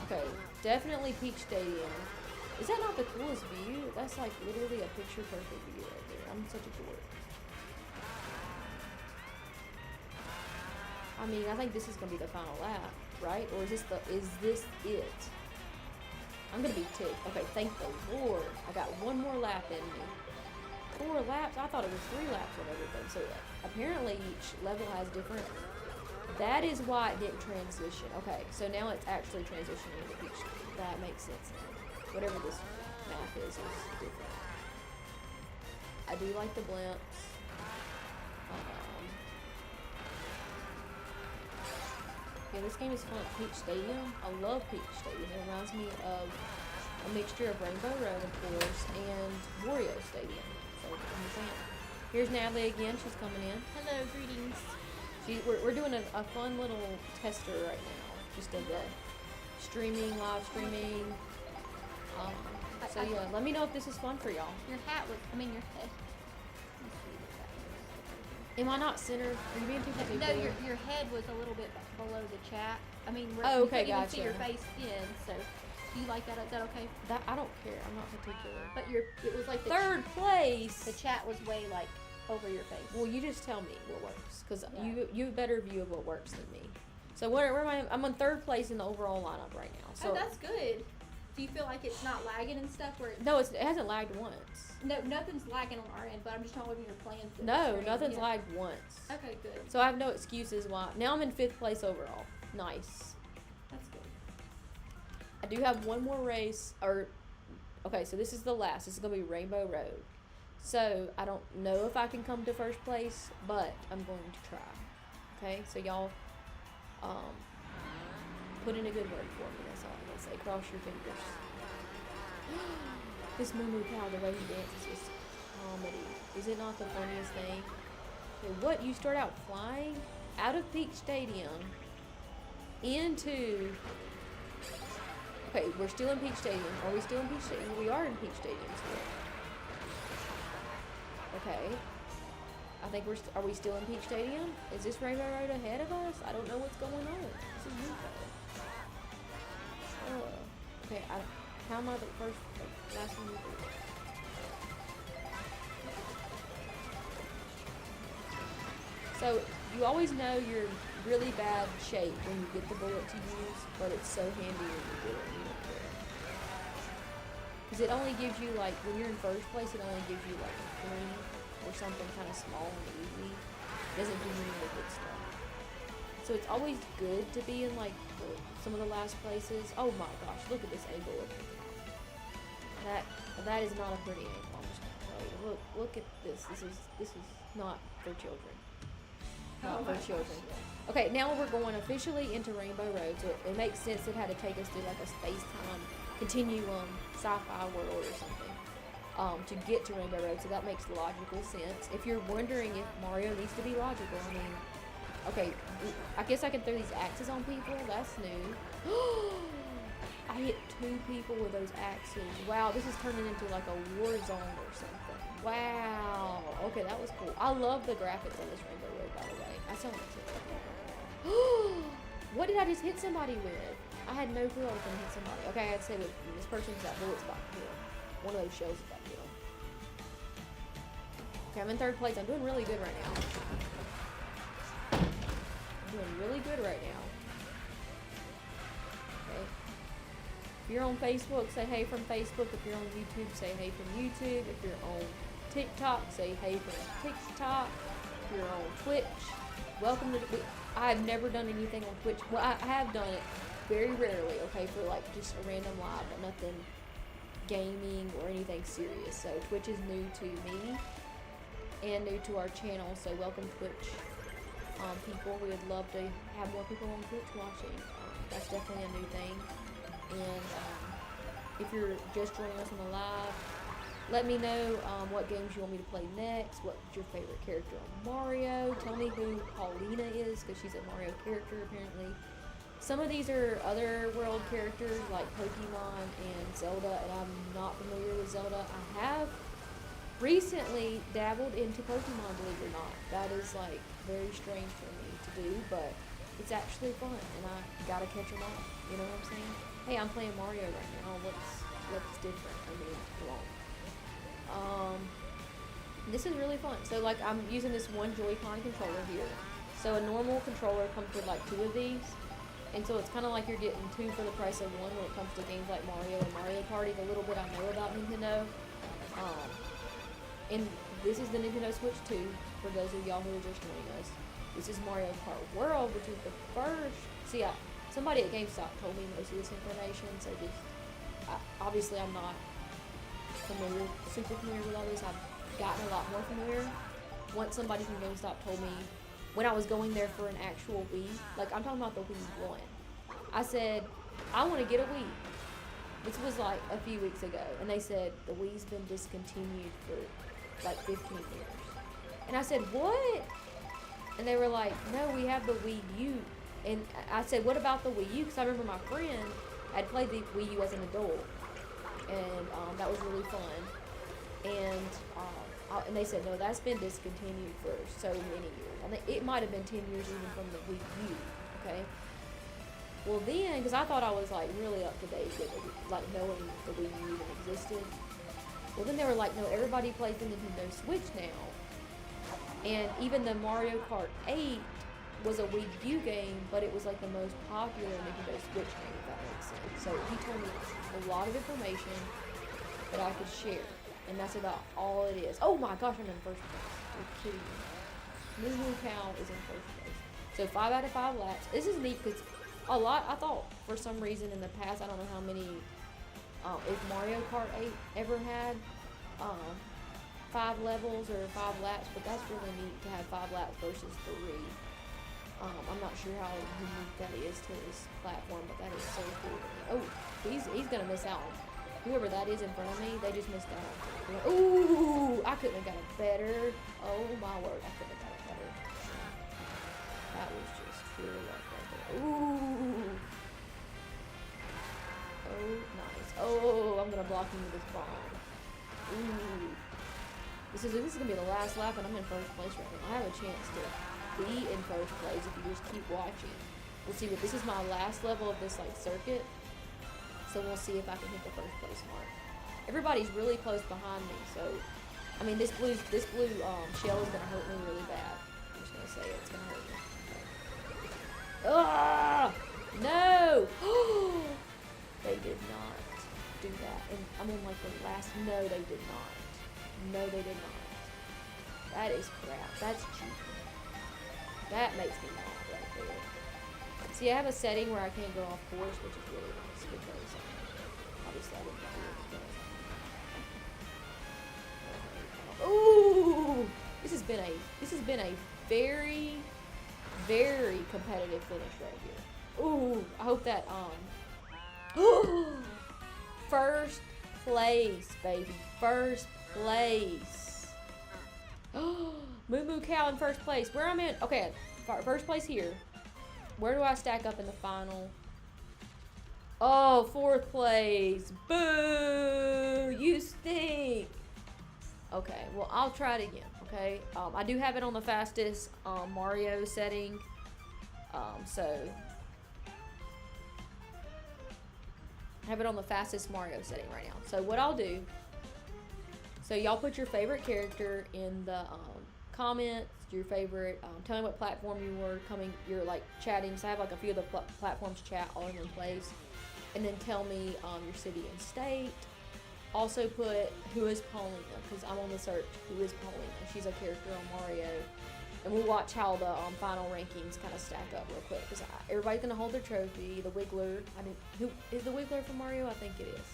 Okay, definitely Peach Stadium. Is that not the coolest view? That's like literally a picture perfect view right there. I'm such a dork. I mean, I think this is gonna be the final lap, right? Or is this it? I'm gonna be ticked. Okay, thank the Lord. I got one more lap in me. 4 laps? I thought it was 3 laps on everything. So apparently each level has different. That is why it didn't transition. Okay, so now it's actually transitioning into Peach. That makes sense now. Whatever this map is different. I do like the blimps. Yeah, this game is fun. Peach Stadium. I love Peach Stadium. It reminds me of a mixture of Rainbow Road, of course, and Wario Stadium. So I'm just saying. Here's Natalie again. She's coming in. Hello, greetings. We're doing a fun little tester right now, just of the live streaming. So yeah, let me know if this is fun for y'all. Your hat was, your head. Am I not centered? Are you being too particular? No, your head was a little bit below the chat. Oh, okay, you couldn't even see gotcha. your face in, so do you like that? Is that okay? That I don't care. I'm not particular. But it was like the 3rd place. The chat was way like over your face. Well, you just tell me what works, because Yeah. you have a better view of what works than me. So where am I? I'm on 3rd place in the overall lineup right now. So that's good. Do you feel like it's not lagging and stuff? no, it hasn't lagged once. No, nothing's lagging on our end, but I'm just talking when you're playing. No, nothing's lagged once. Okay, good. So I have no excuses why. Now I'm in 5th place overall. Nice. That's good. I do have one more race, okay, so this is the last. This is going to be Rainbow Road. So I don't know if I can come to 1st place, but I'm going to try. Okay, so y'all put in a good word for me. That's all I'm going to say. Cross your fingers. This Moo Cow, the way he dances is comedy. Is it not the funniest thing? Okay, what? You start out flying out of Peach Stadium into... Okay, we're still in Peach Stadium. Are we still in Peach Stadium? We are in Peach Stadium still. Okay. I think are we still in Peach Stadium? Is this Rainbow Road ahead of us? I don't know what's going on. This is new though. Okay, how am I the last one? So, you always know you're in really bad shape when you get the bullet to use, but it's so handy when you do it. You don't care. Because it only gives you, like, when you're in 1st place, it only gives you, like, a 3 or something kind of small and easy. It doesn't give you any of the good stuff. So it's always good to be in, like, some of the last places. Oh my gosh, look at this angle. That is not a pretty angle. I'm just gonna tell you. Look at this. This is not for children. Not for children. Okay, now we're going officially into Rainbow Road, so it makes sense it had to take us through like a space-time continuum, sci-fi world or something, to get to Rainbow Road. So that makes logical sense. If you're wondering if Mario needs to be logical, I mean, okay, I guess I can throw these axes on people. That's new. I I hit 2 people with those axes. Wow, this is turning into like a war zone or something. Wow. Okay, that was cool. I love the graphics on this Rainbow Road, by the way. I sound like what did I just hit somebody with? I had no clue I was gonna hit somebody. Okay, I had to say that this person's got bullets about to kill. One of those shells is about to kill. Okay, I'm in 3rd place. I'm doing really good right now. I'm doing really good right now. Okay. If you're on Facebook, say hey from Facebook. If you're on YouTube, say hey from YouTube. If you're on TikTok, say hey from TikTok. If you're on Twitch, welcome to the... I've never done anything on Twitch. Well, I have done it very rarely, okay, for like just a random live, but nothing gaming or anything serious. So Twitch is new to me and new to our channel, so welcome Twitch people. We would love to have more people on Twitch watching. That's definitely a new thing. And if you're just joining us on the live, let me know what games you want me to play next. What's your favorite character on Mario? Tell me who Paulina is, because she's a Mario character apparently. Some of these are other world characters like Pokemon and Zelda, and I'm not familiar with Zelda. I have recently dabbled into Pokemon, believe it or not. That is like very strange for me to do, but it's actually fun, and I gotta catch them all. You know what I'm saying? Hey, I'm playing Mario right now. What's different? I mean, come on. This is really fun. So like I'm using this one Joy-Con controller here. So a normal controller comes with like 2 of these. And so it's kind of like you're getting 2 for the price of 1 when it comes to games like Mario and Mario Kart. The little bit I know about Nintendo. And this is the Nintendo Switch 2 for those of y'all who are just joining us. This is Mario Kart World, which is the first. See, somebody at GameStop told me most of this information. So obviously I'm not super familiar with all this. I've gotten a lot more familiar once somebody from GameStop told me when I was going there for an actual Wii, like I'm talking about the Wii 1. I said, I want to get a Wii. This was like a few weeks ago, and they said the Wii's been discontinued for like 15 years. And I said, what? And they were like, no, we have the Wii U. And I said, what about the Wii U? Because I remember my friend had played the Wii U as an adult. And that was really fun. And they said, no, that's been discontinued for so many years. I think it might have been 10 years even from the Wii U, okay? Well then, because I thought I was like really up to date with like knowing the Wii U even existed. Well then they were like, no, everybody plays the Nintendo Switch now. And even the Mario Kart 8 was a Wii U game, but it was like the most popular Nintendo Switch game, if that makes sense. So he told me a lot of information that I could share, and that's about all it is. Oh my gosh, I'm in first place. You're kidding me. Moo Cow is in first place. So 5 out of 5 laps. This is neat because a lot, I thought for some reason in the past, I don't know how many, if Mario Kart 8 ever had 5 levels or 5 laps, but that's really neat to have 5 laps versus 3. I'm not sure how unique that is to this platform, but that is so cool. Oh, he's gonna miss out. Whoever that is in front of me, they just missed out. Ooh, I couldn't have got it better. Oh my word, I couldn't have got it better. That was just pure luck right there. Ooh. Oh, nice. Oh, I'm gonna block him with this bomb. Ooh. This is gonna be the last lap, and I'm in first place right now. I have a chance to be in first place if you just keep watching. We'll see, but this is my last level of this like circuit, so we'll see if I can hit the first place mark. Everybody's really close behind me, so I mean this blue shell is gonna hurt me really bad. I'm just gonna say it, it's gonna hurt me. Ah, no! They did not do that, and I'm in like the last. No, they did not. No, they did not. That is crap. That's cheating. That makes me mad right there. See, I have a setting where I can't go off course, which is really nice because obviously I wouldn't do it. Ooh! This has been a very, very competitive finish right here. Ooh! I hope that first place, baby. First place. Moo Cow in first place. Where I'm in? Okay, first place here. Where do I stack up in the final? Oh, fourth place. Boo! You stink. Okay, well, I'll try it again, okay? I do have it on the fastest Mario setting. So I have it on the fastest Mario setting right now. So what I'll do, so y'all put your favorite character in the comments, your favorite, tell me what platform you're like chatting. So I have like a few of the platforms chat all in one place. And then tell me your city and state. Also put who is Paulina, because I'm on the search. Who is Paulina? She's a character on Mario. And we'll watch how the final rankings kind of stack up real quick. Because everybody's going to hold their trophy. The Wiggler. Who is the Wiggler from Mario? I think it is.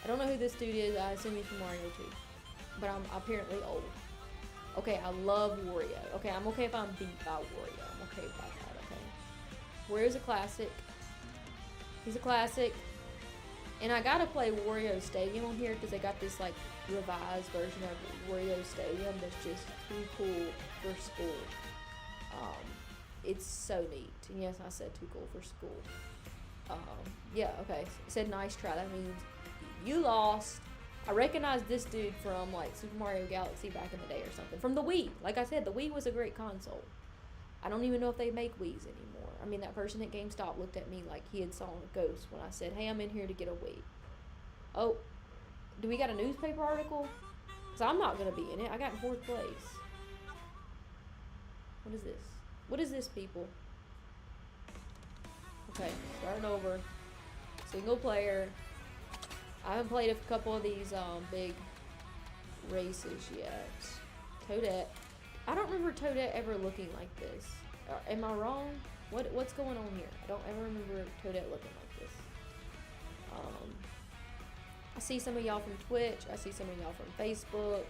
I don't know who this dude is. I assume he's from Mario too. But I'm apparently old. Okay, I love Wario. Okay, I'm okay if I'm beat by Wario. I'm okay with that, okay? Wario's a classic. He's a classic. And I gotta play Wario Stadium on here because they got this like revised version of Wario Stadium that's just too cool for school. It's so neat. And yes, I said too cool for school. Yeah, okay. It said nice try. That means you lost. I recognized this dude from like Super Mario Galaxy back in the day or something. From the Wii. Like I said, the Wii was a great console. I don't even know if they make Wiis anymore. I mean, that person at GameStop looked at me like he had saw a ghost when I said, hey, I'm in here to get a Wii. Oh, do we got a newspaper article? Because I'm not going to be in it. I got in 4th place. What is this? What is this, people? Okay, starting over. Single player. I haven't played a couple of these big races yet. Toadette. I don't remember Toadette ever looking like this. Am I wrong? What's going on here? I don't ever remember Toadette looking like this. I see some of y'all from Twitch. I see some of y'all from Facebook.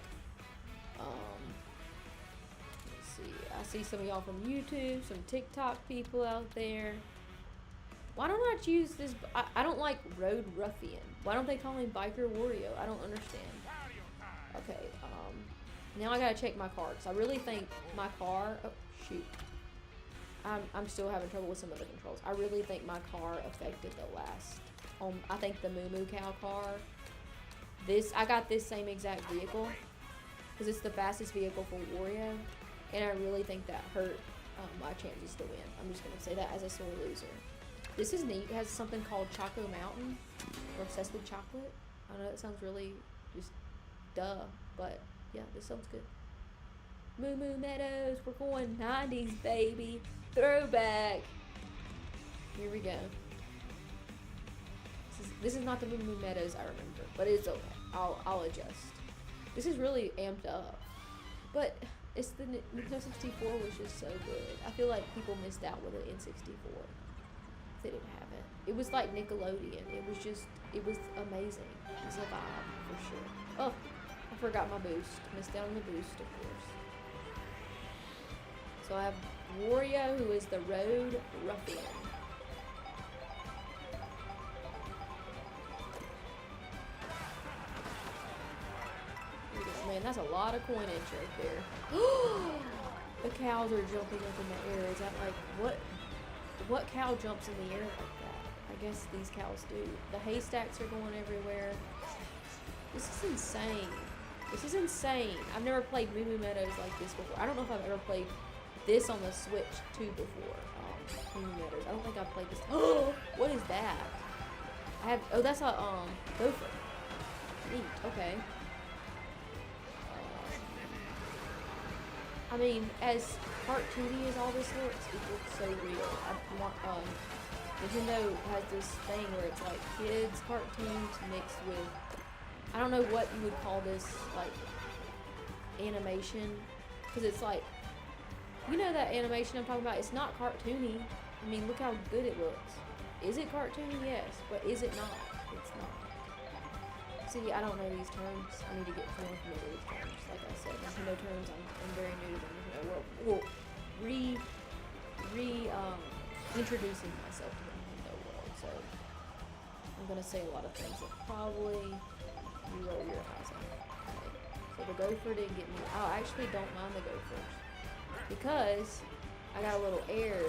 Let's see. I see some of y'all from YouTube. Some TikTok people out there. Why don't I choose this? I don't like Road Ruffian. Why don't they call him Biker Wario? I don't understand. Okay. Now I gotta check my car, because I really think my car, oh shoot, I'm still having trouble with some of the controls. I really think my car affected the last, I think the Moo Moo Cow car. I got this same exact vehicle, because it's the fastest vehicle for Wario, and I really think that hurt my chances to win. I'm just gonna say that as a sore loser. This is neat. It has something called Choco Mountain, or Obsessed with Chocolate. I know that sounds really just duh, but yeah, this sounds good. Moo Moo Meadows, we're going 90s, baby. Throwback. Here we go. This is not the Moo Moo Meadows I remember, but it's okay. I'll adjust. This is really amped up, but it's the Nintendo 64 was just so good. I feel like people missed out with an N64. They didn't have it. It was like Nickelodeon. It was amazing. It was a vibe for sure. Oh, I forgot my boost. Missed out on the boost, of course. So I have Wario, who is the Road Ruffian. Man, that's a lot of coinage right there. The cows are jumping up in the air. Is that like, what cow jumps in the air like that? I guess these cows do. The haystacks are going everywhere. This is insane. This is insane. I've never played Moo Moo Meadows like this before. I don't know if I've ever played this on the Switch 2 before. Moo Moo Meadows. I don't think I've played this. Oh, what is that? Oh, that's a gopher. Neat. Okay. I mean, as cartoony as all this looks, it looks so real. Nintendo has this thing where it's like kids cartoons mixed with, I don't know what you would call this, like animation, because it's like, you know that animation I'm talking about? It's not cartoony. I mean, look how good it looks. Is it cartoony? Yes, but is it not? It's not. See, I don't know these terms. I need to get more familiar with these terms. Like I said, Nintendo terms, I'm very new to the Nintendo world. Introducing myself to the Nintendo world. So, I'm going to say a lot of things that probably you roll your eyes at. Okay. So the gopher didn't get me. I actually don't mind the gophers, because I got a little air.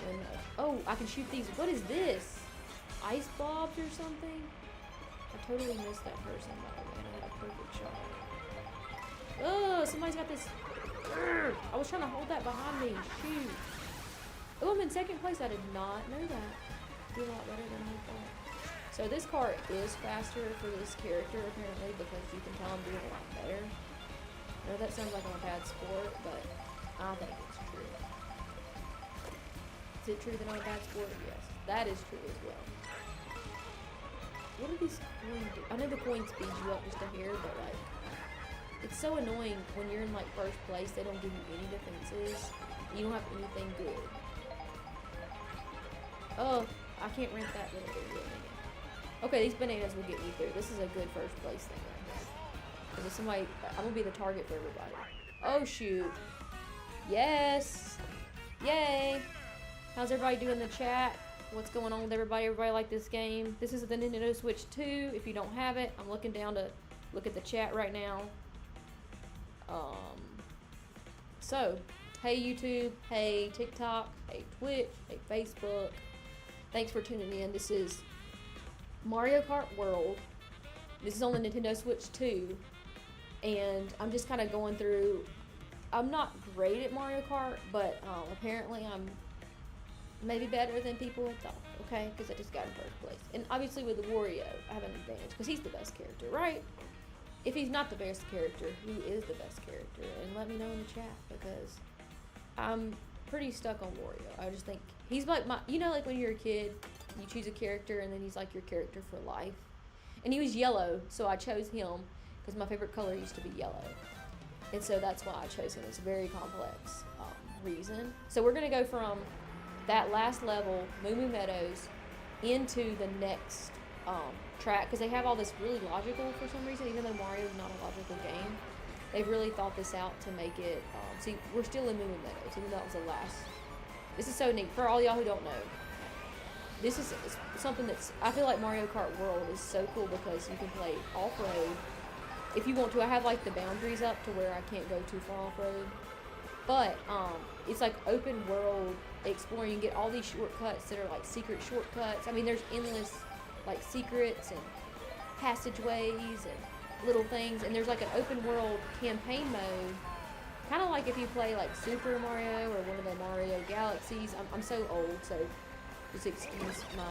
And, oh, I can shoot these. What is this? ice blobs or something. I totally missed that person though, man. I had a perfect shot. Oh, somebody's got this. I was trying to hold that behind me. Shoot. Oh, I'm in second place. I did not know that. Do a lot better than I thought. So this cart is faster for this character apparently because you can tell I'm doing a lot better. I know that sounds like I'm a bad sport, but I think it's true. Is it true that I'm a bad sport? Yes. That is true as well. What do these coins do? I know the coin speeds you up just a hair, but like, it's so annoying when you're in like first place, they don't give you any defenses. You don't have anything good. Oh, I can't rent that little bit of again. Okay, these bananas will get me through. This is a good first place thing right here. Because if somebody, I'm gonna be the target for everybody. Oh shoot. Yes. Yay. How's everybody doing in the chat? What's going on with everybody? Everybody like this game? This is the Nintendo Switch 2. If you don't have it, I'm looking down to look at the chat right now. So, hey YouTube, hey TikTok, hey Twitch, hey Facebook. Thanks for tuning in. This is Mario Kart World. This is on the Nintendo Switch 2. And I'm just kind of going through. I'm not great at Mario Kart, but apparently I'm maybe better than people had thought, okay? Because I just got in first place. And obviously with Wario, I have an advantage because he's the best character, right? If he's not the best character, who is the best character? And let me know in the chat because I'm pretty stuck on Wario. I just think he's like my, you know, like when you're a kid, you choose a character and then he's like your character for life. And he was yellow, so I chose him because my favorite color used to be yellow. And so that's why I chose him. It's a very complex reason. So we're going to go from that last level, Moo Moo Meadows, into the next track, because they have all this really logical for some reason, even though Mario is not a logical game. They've really thought this out to make it, see, we're still in Moo Moo Meadows, even though it was the last. This is so neat. For all y'all who don't know, this is something that's, I feel like Mario Kart World is so cool because you can play off-road if you want to. I have like the boundaries up to where I can't go too far off-road. But it's like open world exploring. You get all these shortcuts that are like secret shortcuts. I mean, there's endless like secrets and passageways and little things. And there's like an open world campaign mode, kind of like if you play like Super Mario or one of the Mario Galaxies. I'm so old, so just excuse my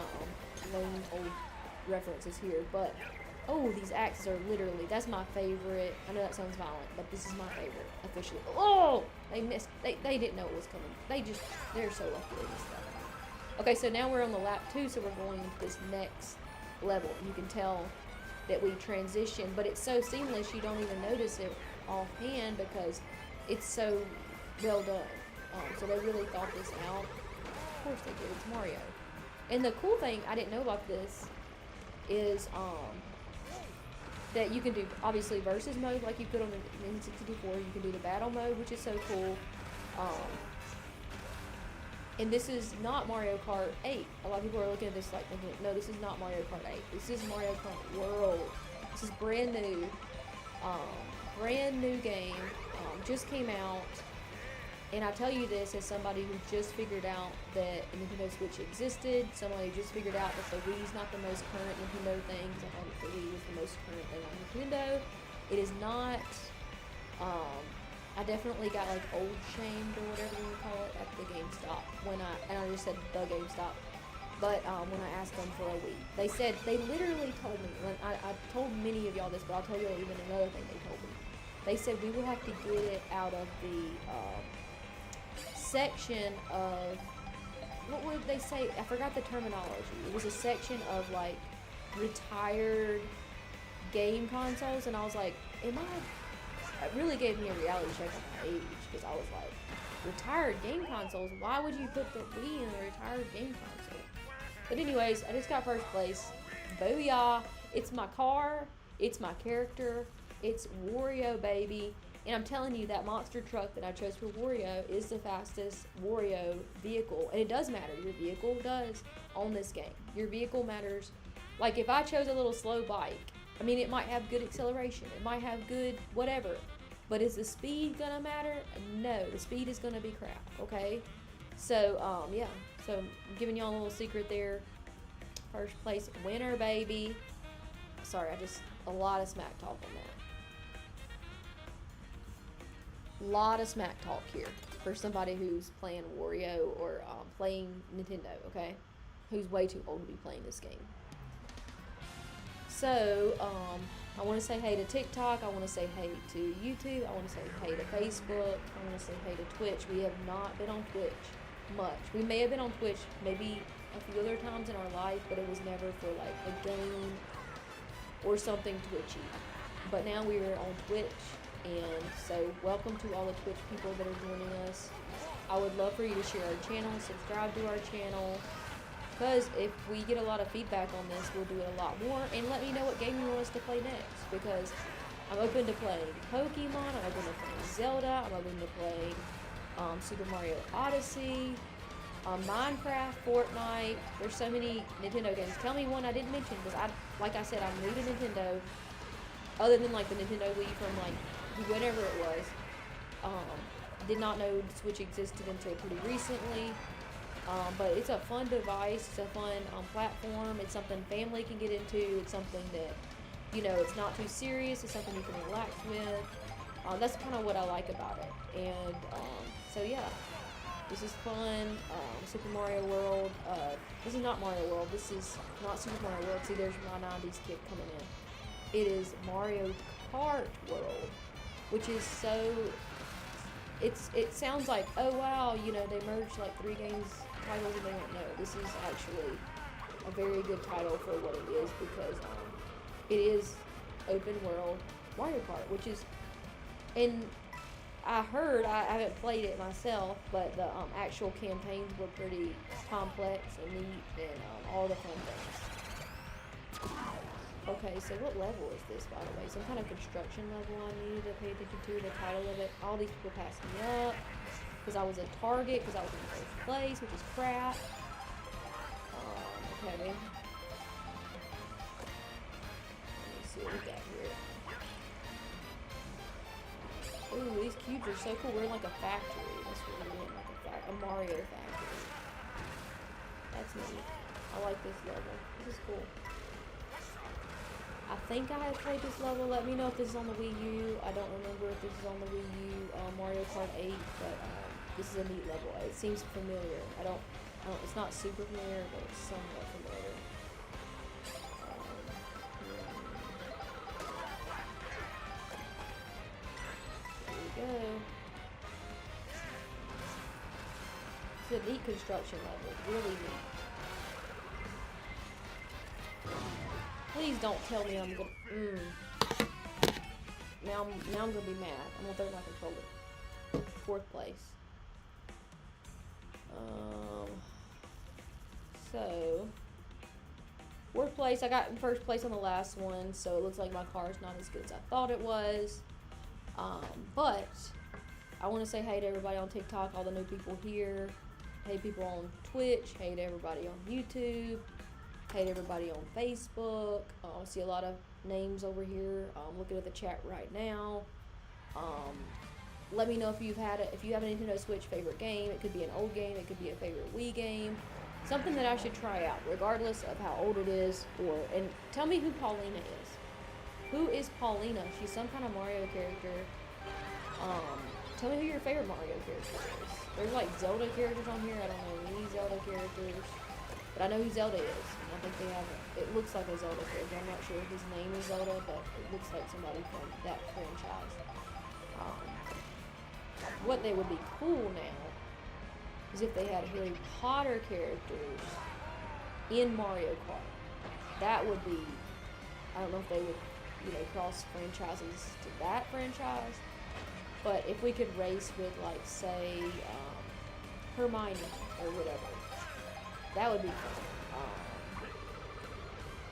lame old references here. But oh, these axes are literally, that's my favorite. I know that sounds violent, but this is my favorite officially. Oh, they missed. They didn't know it was coming. They're so lucky with this stuff. Okay, so now we're on the lap 2, so we're going into this next level. You can tell that we transition, but it's so seamless you don't even notice it offhand because it's so well done. So they really thought this out. Of course they did. It's Mario. And the cool thing I didn't know about this is that you can do obviously versus mode like you could on the N64. You can do the battle mode, which is so cool. And this is not Mario Kart 8. A lot of people are looking at this like thinking, no, this is not Mario Kart 8. This is Mario Kart World. This is brand new game. Just came out. And I tell you this as somebody who just figured out that a Nintendo Switch existed, somebody who just figured out that the Wii's not the most current Nintendo thing, because I thought that the Wii was the most current thing on Nintendo. It is not. I definitely got like old shamed or whatever you call it at the GameStop and I just said the GameStop, but when I asked them for a Wii, they literally told me, when I told many of y'all this, but I'll tell you even another thing they told me. They said we will have to get it out of the section of, what would they say? I forgot the terminology. It was a section of like retired game consoles, and I was like, it really gave me a reality check on my age, because I was like, retired game consoles? Why would you put the Wii in a retired game console? But anyways, I just got first place. Booyah! It's my car. It's my character. It's Wario, baby. And I'm telling you, that monster truck that I chose for Wario is the fastest Wario vehicle. And it does matter. Your vehicle does on this game. Your vehicle matters. Like, if I chose a little slow bike, I mean, it might have good acceleration. It might have good whatever. But is the speed gonna matter? No, the speed is gonna be crap, okay? So, yeah. So, I'm giving y'all a little secret there. First place winner, baby. Sorry, a lot of smack talk on that. Lot of smack talk here for somebody who's playing Wario or playing Nintendo, okay? Who's way too old to be playing this game. So, I want to say hey to TikTok. I want to say hey to YouTube. I want to say hey to Facebook. I want to say hey to Twitch. We have not been on Twitch much. We may have been on Twitch maybe a few other times in our life, but it was never for like a game or something twitchy. But now we are on Twitch, and so welcome to all the Twitch people that are joining us. I would love for you to share our channel, subscribe to our channel, because if we get a lot of feedback on this, we'll do it a lot more. And let me know what game you want us to play next, because I'm open to playing Pokemon, I'm open to playing Zelda, I'm open to playing Super Mario Odyssey, Minecraft, Fortnite. There's so many Nintendo games. Tell me one I didn't mention, because like I said, I'm new to Nintendo. Other than like the Nintendo Wii from like whenever it was, did not know Switch existed until pretty recently. But it's a fun device. It's a fun platform. It's something family can get into. It's something that, you know, it's not too serious. It's something you can relax with. That's kind of what I like about it. And so yeah. This is fun. Super Mario World. This is not Mario World. This is not Super Mario World. See, there's my 90s kid coming in. It is Mario Kart World, which is so. It sounds like, oh wow, you know, they merged like 3 games titles, and they went, no, this is actually a very good title for what it is, because it is open world Mario Kart, which is, and I heard, I haven't played it myself, but the actual campaigns were pretty complex and neat, and all the fun things. Okay, so what level is this, by the way? Some kind of construction level I needed to pay attention to, the title of it. All these people passed me up, because I was a target, because I was in first place, which is crap. Okay. Let me see what we got here. Ooh, these cubes are so cool. We're in like a factory. That's what we're in, like a Mario factory. That's neat. I like this level. This is cool. I think I have played this level. Let me know if this is on the Wii U. I don't remember if this is on the Wii U, Mario Kart 8, but this is a neat level. It seems familiar. It's not super familiar, but it's somewhat familiar. Here we go. It's a neat construction level. Really neat. Please don't tell me I'm gonna. Now I'm gonna be mad. I'm gonna throw my controller. 4th place. So 4th place. I got in 1st place on the last one, so it looks like my car is not as good as I thought it was. But I want to say hey to everybody on TikTok, all the new people here. Hey people on Twitch. Hey to everybody on YouTube. Hey to everybody on Facebook. I see a lot of names over here. I'm looking at the chat right now. Let me know if you have a Nintendo Switch favorite game. It could be an old game. It could be a favorite Wii game. Something that I should try out, regardless of how old it is. And tell me who Paulina is. Who is Paulina? She's some kind of Mario character. Tell me who your favorite Mario character is. There's like Zelda characters on here. I don't know any Zelda characters. But I know who Zelda is. And I think they have it looks like a Zelda character. I'm not sure if his name is Zelda, but it looks like somebody from that franchise. What they would be cool now is if they had Harry Potter characters in Mario Kart. That would be, I don't know if they would, you know, cross franchises to that franchise. But if we could race with, like, say, Hermione or whatever, that would be fun.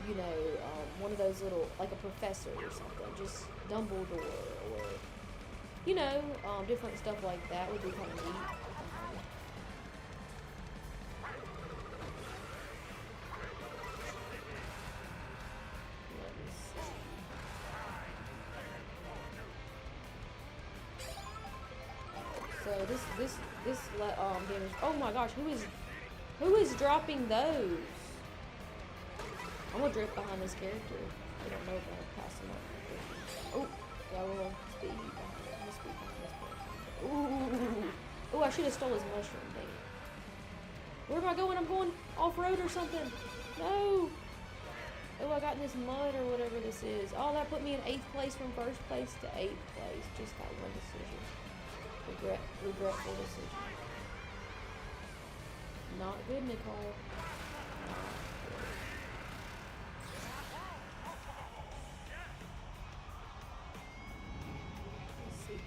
You know, one of those little, like a professor or something, just Dumbledore or, you know, different stuff like that would be kind of neat. Let me see. So this damage. Oh my gosh, who is dropping those? I'm gonna drift behind this character. I don't know if I'll pass him up. Oh, got a little speed behind it. I'm gonna speed behind this person. Ooh. Ooh, I should have stole his mushroom, dang it. Where am I going? I'm going off-road or something. No. Oh, I got in this mud or whatever this is. Oh, that put me in 8th place from 1st place to 8th place. Just got one decision. Regretful decision. Not good, Nicole. Not good. Let's see.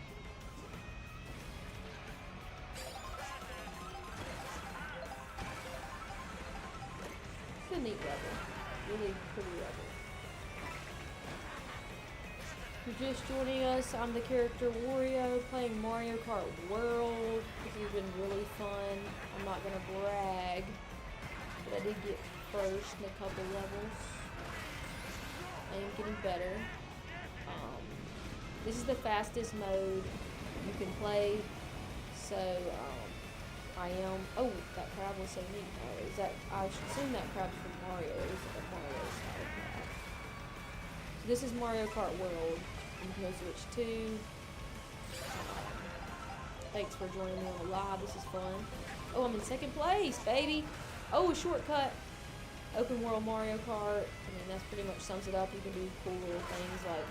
It's a neat level. Really pretty level. If you're just joining us, I'm the character Wario playing Mario Kart World. This has been really fun. I'm not gonna brag, but I did get first in a couple levels. I am getting better. This is the fastest mode you can play. So I am. Oh, that crab was so neat. Is that? I should assume that crab's from Mario. Is a Mario style crab. So this is Mario Kart World. You can go switch to. Thanks for joining me on the live. This is fun. Oh, I'm in 2nd place, baby. Oh, a shortcut. Open world Mario Kart. I mean, that's pretty much sums it up. You can do cool little things like.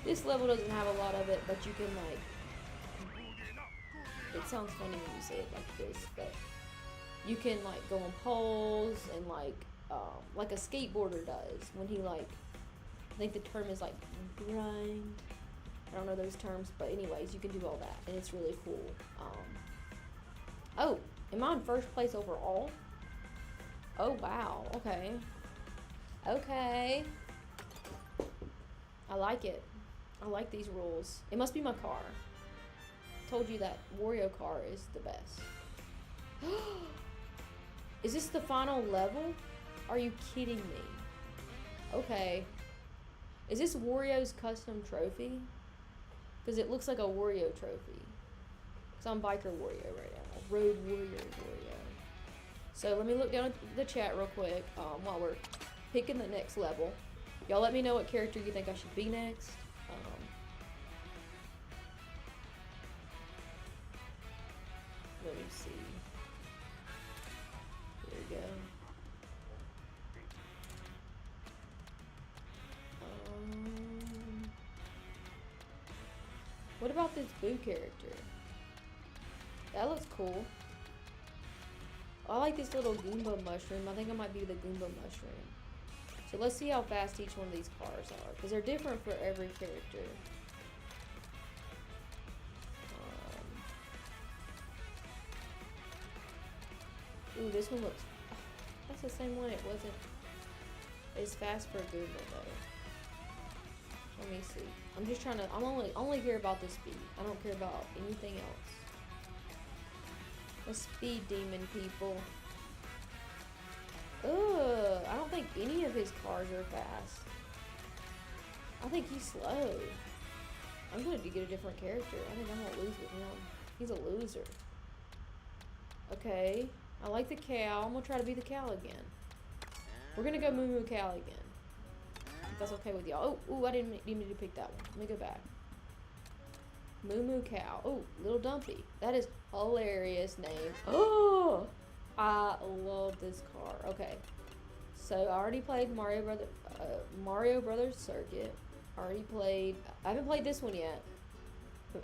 This level doesn't have a lot of it, but you can like. It sounds funny when you say it like this, but you can like go on poles and like a skateboarder does when he like. I think the term is like grind. I don't know those terms, but anyways, you can do all that, and it's really cool. Oh, am I in 1st place overall? Oh wow. Okay. Okay. I like it. I like these rules. It must be my car. Told you that Wario car is the best. Is this the final level? Are you kidding me? Okay. Is this Wario's custom trophy? Because it looks like a Wario trophy. Because I'm Biker Wario right now. Road Warrior Wario. So let me look down at the chat real quick while we're picking the next level. Y'all let me know what character you think I should be next. Let me see. There we go. What about this Boo character? That looks cool. I like this little Goomba mushroom. I think I might be the Goomba mushroom. So let's see how fast each one of these cars are, because they're different for every character. Ooh, this one looks. That's the same one. It wasn't. It's fast for Goomba though. Let me see. I'm just trying to. I'm only care about the speed. I don't care about anything else. The speed demon people. Ugh, I don't think any of his cars are fast. I think he's slow. I'm gonna get a different character. I think I'm gonna lose with him. He's a loser. Okay, I like the cow. I'm gonna try to be the cow again. We're gonna go Moo Moo Cow again. If that's okay with y'all. Oh, ooh, I didn't need to pick that one. Let me go back. Moo Moo Cow. Oh, Little Dumpy. That is hilarious name. Oh, I love this car. Okay, so I already played Mario Brothers Circuit. I haven't played this one yet.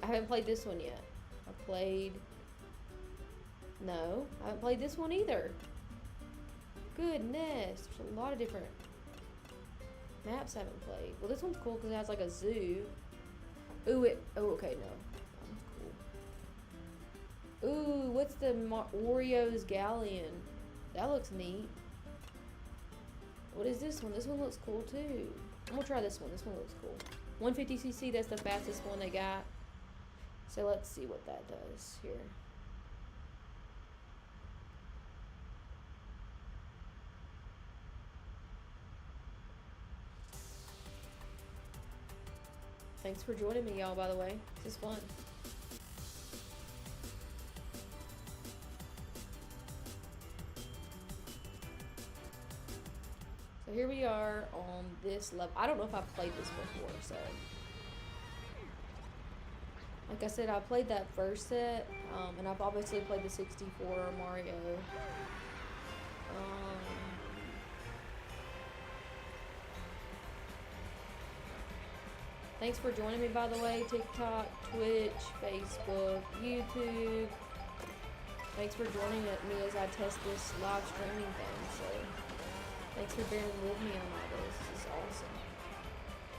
I haven't played this one either. Goodness, there's a lot of different maps I haven't played. Well, this one's cool because it has like a zoo. Ooh, okay, no. That one's cool. Ooh, what's the Wario's Galleon? That looks neat. What is this one? This one looks cool too. I'm gonna try this one. This one looks cool. 150cc, that's the fastest one they got. So let's see what that does here. Thanks for joining me, y'all, by the way. This is fun. So here we are on this level. I don't know if I've played this before, so. Like I said, I played that first set, and I've obviously played the 64 Mario. Thanks for joining me, by the way. TikTok, Twitch, Facebook, YouTube. Thanks for joining me as I test this live streaming thing. So, thanks for bearing with me on all this. This is awesome.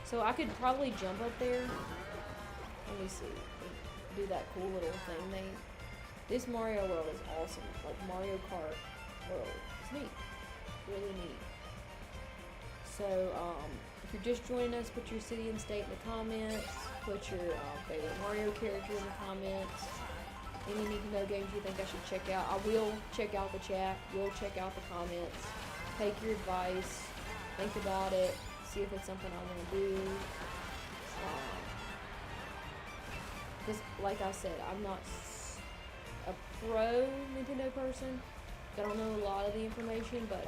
So, I could probably jump up there. Let me see. Do that cool little thing. This Mario world is awesome. Like Mario Kart world. It's neat. Really neat. So, if you're just joining us, put your city and state in the comments. Put your favorite Mario character in the comments. Any need to know games you think I should check out. I will check out the chat. We'll check out the comments. Take your advice. Think about it. See if it's something I want to do. Because, like I said, I'm not a pro Nintendo person. I don't know a lot of the information, but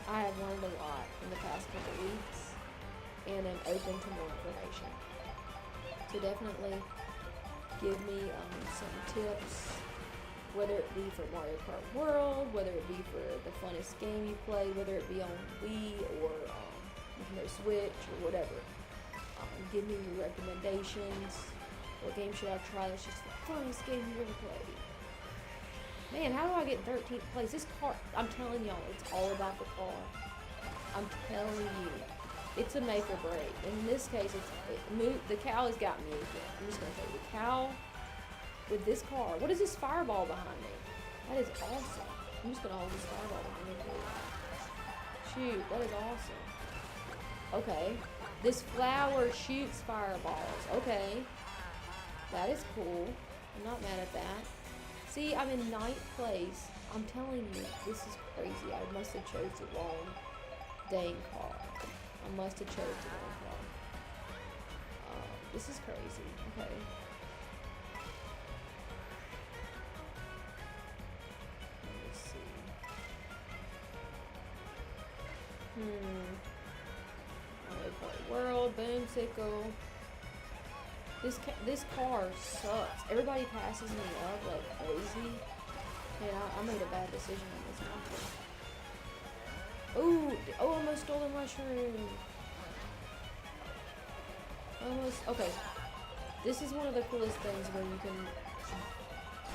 I have learned a lot in the past couple weeks, and am open to more information. So definitely give me some tips, whether it be for Mario Kart World, whether it be for the funnest game you play, whether it be on Wii or Nintendo Switch or whatever. Give me your recommendations. What game should I try that's just the funnest game you ever played? Man, how do I get 13th place? This car, I'm telling y'all, it's all about the car. I'm telling you. It's a make or break. In this case, the cow has got me again. I'm just going to tell you, the cow with this car. What is this fireball behind me? That is awesome. I'm just going to hold this fireball behind me. Shoot, that is awesome. Okay. This flower shoots fireballs. Okay. That is cool. I'm not mad at that. See, I'm in 9th place. I'm telling you, this is crazy. I must have chose the wrong dang car. I must have chose the wrong car. This is crazy. Okay. Let me see. Mario Kart World, Boomsicle. This car sucks. Everybody passes me up like crazy. Man, I made a bad decision on this one. Oh, almost stole the mushroom. Almost. Okay. This is one of the coolest things where you can,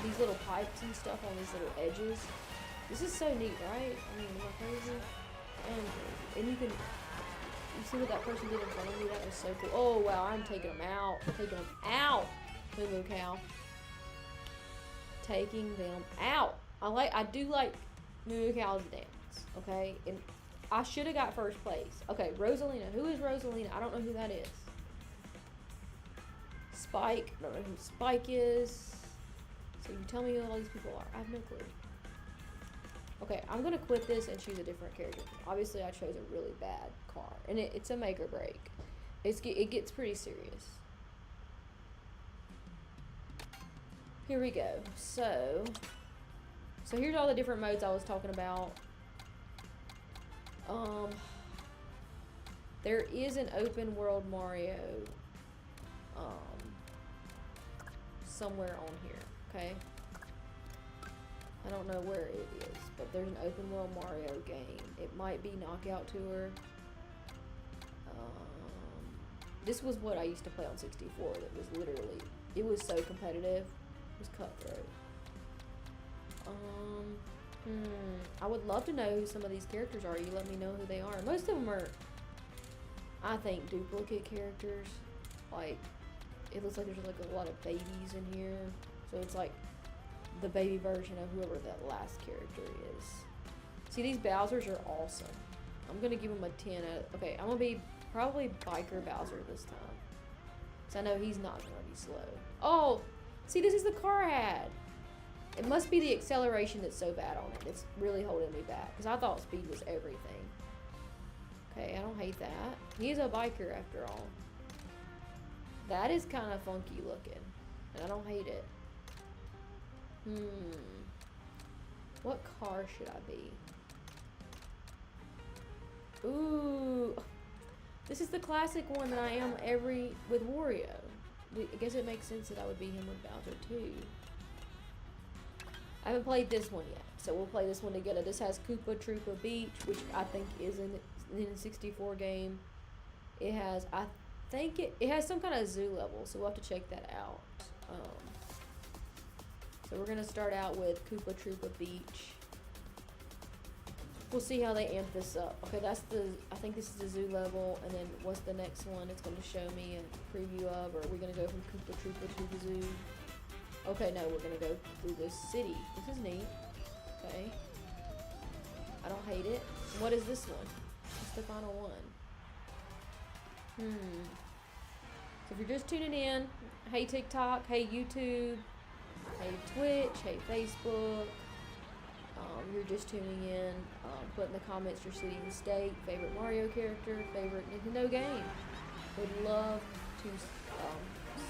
these little pipes and stuff on these little edges. This is so neat, right? I mean, am I crazy? I am crazy. And you can, you see what that person did in front of me? That was so cool. Oh, wow, I'm taking them out. Taking them out. Moo Moo Cow. Taking them out. I do like Moo Moo Cow's dance, okay? And I should have got first place. Okay, Rosalina. Who is Rosalina? I don't know who that is. Spike. I don't know who Spike is. So you tell me who all these people are. I have no clue. Okay, I'm gonna quit this and choose a different character. Obviously, I chose a really bad car, and it's a make or break. It gets pretty serious. Here we go. So here's all the different modes I was talking about. There is an open world Mario, somewhere on here. Okay. I don't know where it is, but there's an open world Mario game. It might be Knockout Tour. This was what I used to play on 64. That was literally, it was so competitive. It was cutthroat. I would love to know who some of these characters are. You let me know who they are. Most of them are, I think, duplicate characters. Like, it looks like there's like a lot of babies in here. So it's like the baby version of whoever that last character is. See, these Bowsers are awesome. I'm gonna give them a 10 out of, okay, I'm gonna be probably Biker Bowser this time. So I know he's not gonna be slow. Oh, see, this is the car I had. It must be the acceleration that's so bad on it. It's really holding me back. Because I thought speed was everything. Okay, I don't hate that. He's a biker after all. That is kind of funky looking. And I don't hate it. What car should I be? Ooh. This is the classic one that I am with Wario. I guess it makes sense that I would be him with Bowser too. I haven't played this one yet, so we'll play this one together. This has Koopa Troopa Beach, which I think is in the 64 game. It has, I think it has some kind of zoo level, so we'll have to check that out. So we're gonna start out with Koopa Troopa Beach. We'll see how they amp this up. Okay, I think this is the zoo level, and then what's the next one it's gonna show me a preview of, or are we gonna go from Koopa Troopa to the zoo? Okay, no, we're gonna go through this city. This is neat. Okay. I don't hate it. What is this one? What's the final one? So if you're just tuning in, hey TikTok, hey YouTube, hey Twitch, hey Facebook, you're just tuning in, put in the comments your city and state, favorite Mario character, favorite Nintendo game. Would love to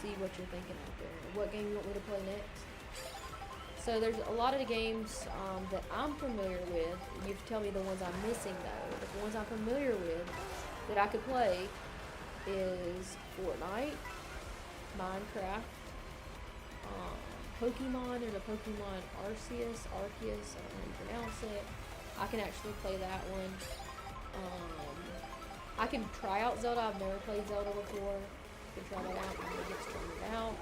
see what you're thinking out there. What game you want me to play next? So there's a lot of the games that I'm familiar with. You have to tell me the ones I'm missing though. But the ones I'm familiar with that I could play is Fortnite, Minecraft, Pokemon. There's a Pokemon Arceus, I don't know how you pronounce it. I can actually play that one. I can try out Zelda. I've never played Zelda before. I can try that out and really get started out.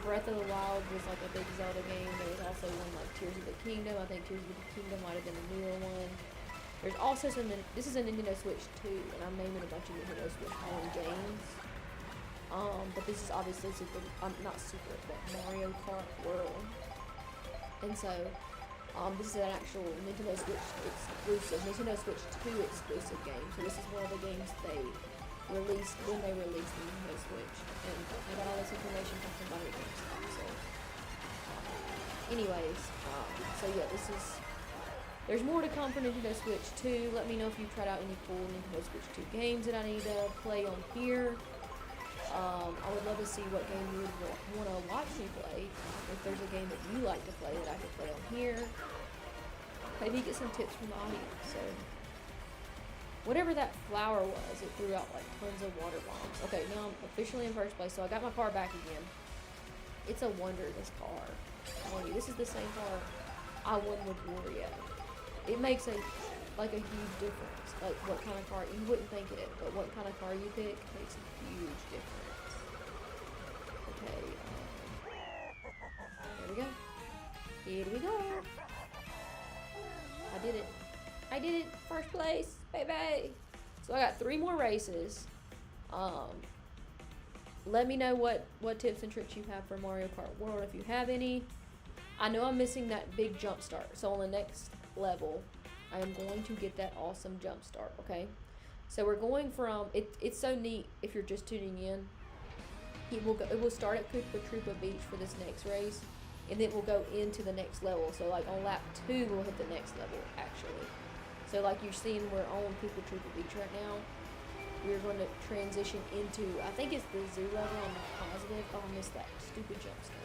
Breath of the Wild was like a big Zelda game. There was also one like Tears of the Kingdom. I think Tears of the Kingdom might have been a newer one. There's also this is a Nintendo Switch 2, and I'm naming a bunch of Nintendo Switch own games. But this is obviously not Super, but Mario Kart World. And so, this is an actual Nintendo Switch exclusive, Nintendo Switch 2 exclusive game. So this is one of the games they released when they released the Nintendo Switch. And I got all this information from somebody at GameStop. So, anyways, so yeah, there's more to come for Nintendo Switch 2. Let me know if you've tried out any cool Nintendo Switch 2 games that I need to play on here. I would love to see what game you would want to watch me play. If there's a game that you like to play that I could play on here. Maybe get some tips from the audience. So, whatever that flower was, it threw out like tons of water bombs. Okay, now I'm officially in first place, so I got my car back again. It's a wonder, this car. I'm telling you, this is the same car I won with Wario. It makes a huge difference. Like what kind of car, you wouldn't think it, but what kind of car you pick makes a huge difference. Okay, here we go. Here we go. I did it. First place, baby. So I got 3 more races. Let me know what tips and tricks you have for Mario Kart World if you have any. I know I'm missing that big jump start. So on the next level, I am going to get that awesome jump start, okay? So we're going from, it's so neat if you're just tuning in. It will start at Koopa Troopa Beach for this next race, and then we'll go into the next level. So like on lap 2, we'll hit the next level, actually. So like you're seeing, we're on Koopa Troopa Beach right now. We're going to transition into, I think it's the zoo level, I'm not positive. Oh, I missed that stupid jump start.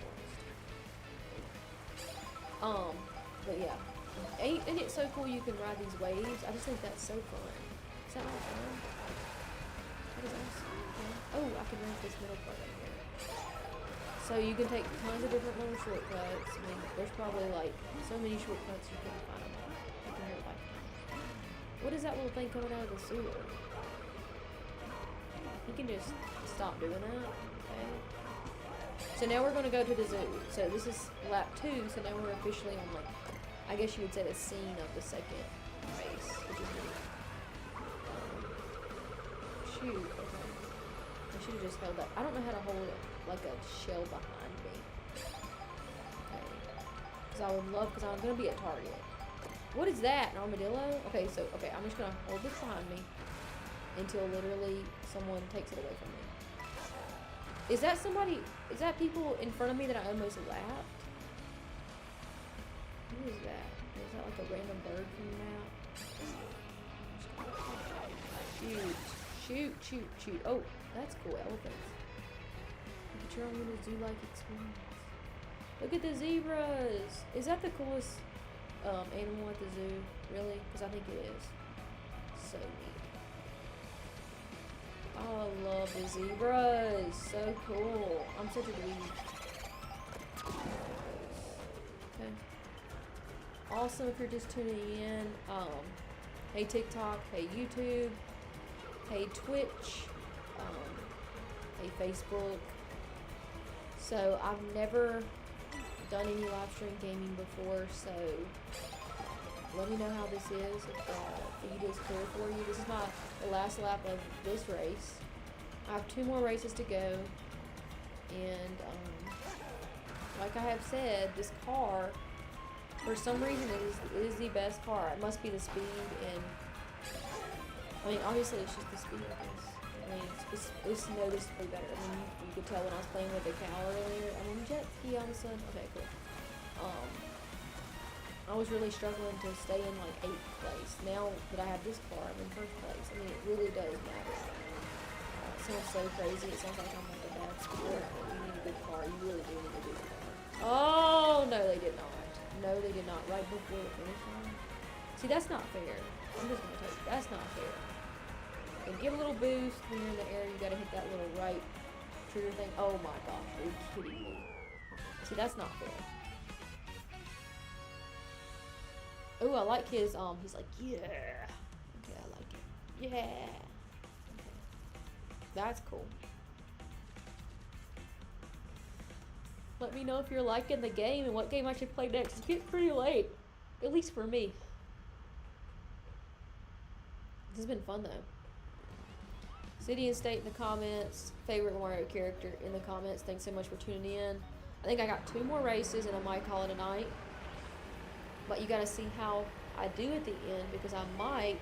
But yeah. Isn't it so cool you can ride these waves? I just think that's so fun. Is that not fun? That is awesome. Yeah. Oh, I can run this middle part right here. So you can take tons of different little shortcuts. I mean, there's probably like so many shortcuts you couldn't find them all. You can like, what is that little thing coming out of the sewer? You can just stop doing that. Okay. So now we're going to go to the zoo. So this is lap 2. So now we're officially on like, I guess you would say the scene of the second race, which is neat. Shoot, okay. I should have just held that. I don't know how to hold like a shell behind me. Okay. Because I would love, because I'm going to be a target. What is that? An armadillo? Okay, so, I'm just going to hold this behind me until literally someone takes it away from me. Is that people in front of me that I almost lapped? Who is that? Is that like a random bird from the map? Shoot. Oh, that's cool. Elephants. Look at your own little zoo-like experience. Look at the zebras. Is that the coolest animal at the zoo? Really? Because I think it is. So neat. Oh, I love the zebras. So cool. I'm such a dweeb. Okay. Also, if you're just tuning in, hey TikTok, hey YouTube, hey Twitch, hey Facebook. So I've never done any live stream gaming before, so let me know how this is, if the feed is clear for you. This is the last lap of this race. I have 2 more races to go, and like I have said, this car, for some reason, it is the best car. It must be the speed, and I mean, obviously it's just the speed of this. I mean, it's noticeably better. I mean, you could tell when I was playing with the cow earlier. I mean, jet ski all of a sudden. Okay, cool. I was really struggling to stay in like 8th place. Now that I have this car, I'm in 1st place. I mean, it really does matter. It sounds so crazy. It sounds like I'm like a bad sport. But you need a good car. You really do need a good car. Oh no, they did not. No, they did not. Right before the finish line. See, that's not fair. I'm just gonna tell you, that's not fair. And give a little boost when you're in the air. You gotta hit that little right trigger thing. Oh my gosh, are you kidding me? See, that's not fair. Oh, I like his, he's like, yeah. Okay, I like it. Yeah. Okay. That's cool. Let me know if you're liking the game and what game I should play next. It's getting pretty late. At least for me. This has been fun, though. City and state in the comments. Favorite Mario character in the comments. Thanks so much for tuning in. I think I got 2 more races and I might call it a night. But you gotta see how I do at the end, because I might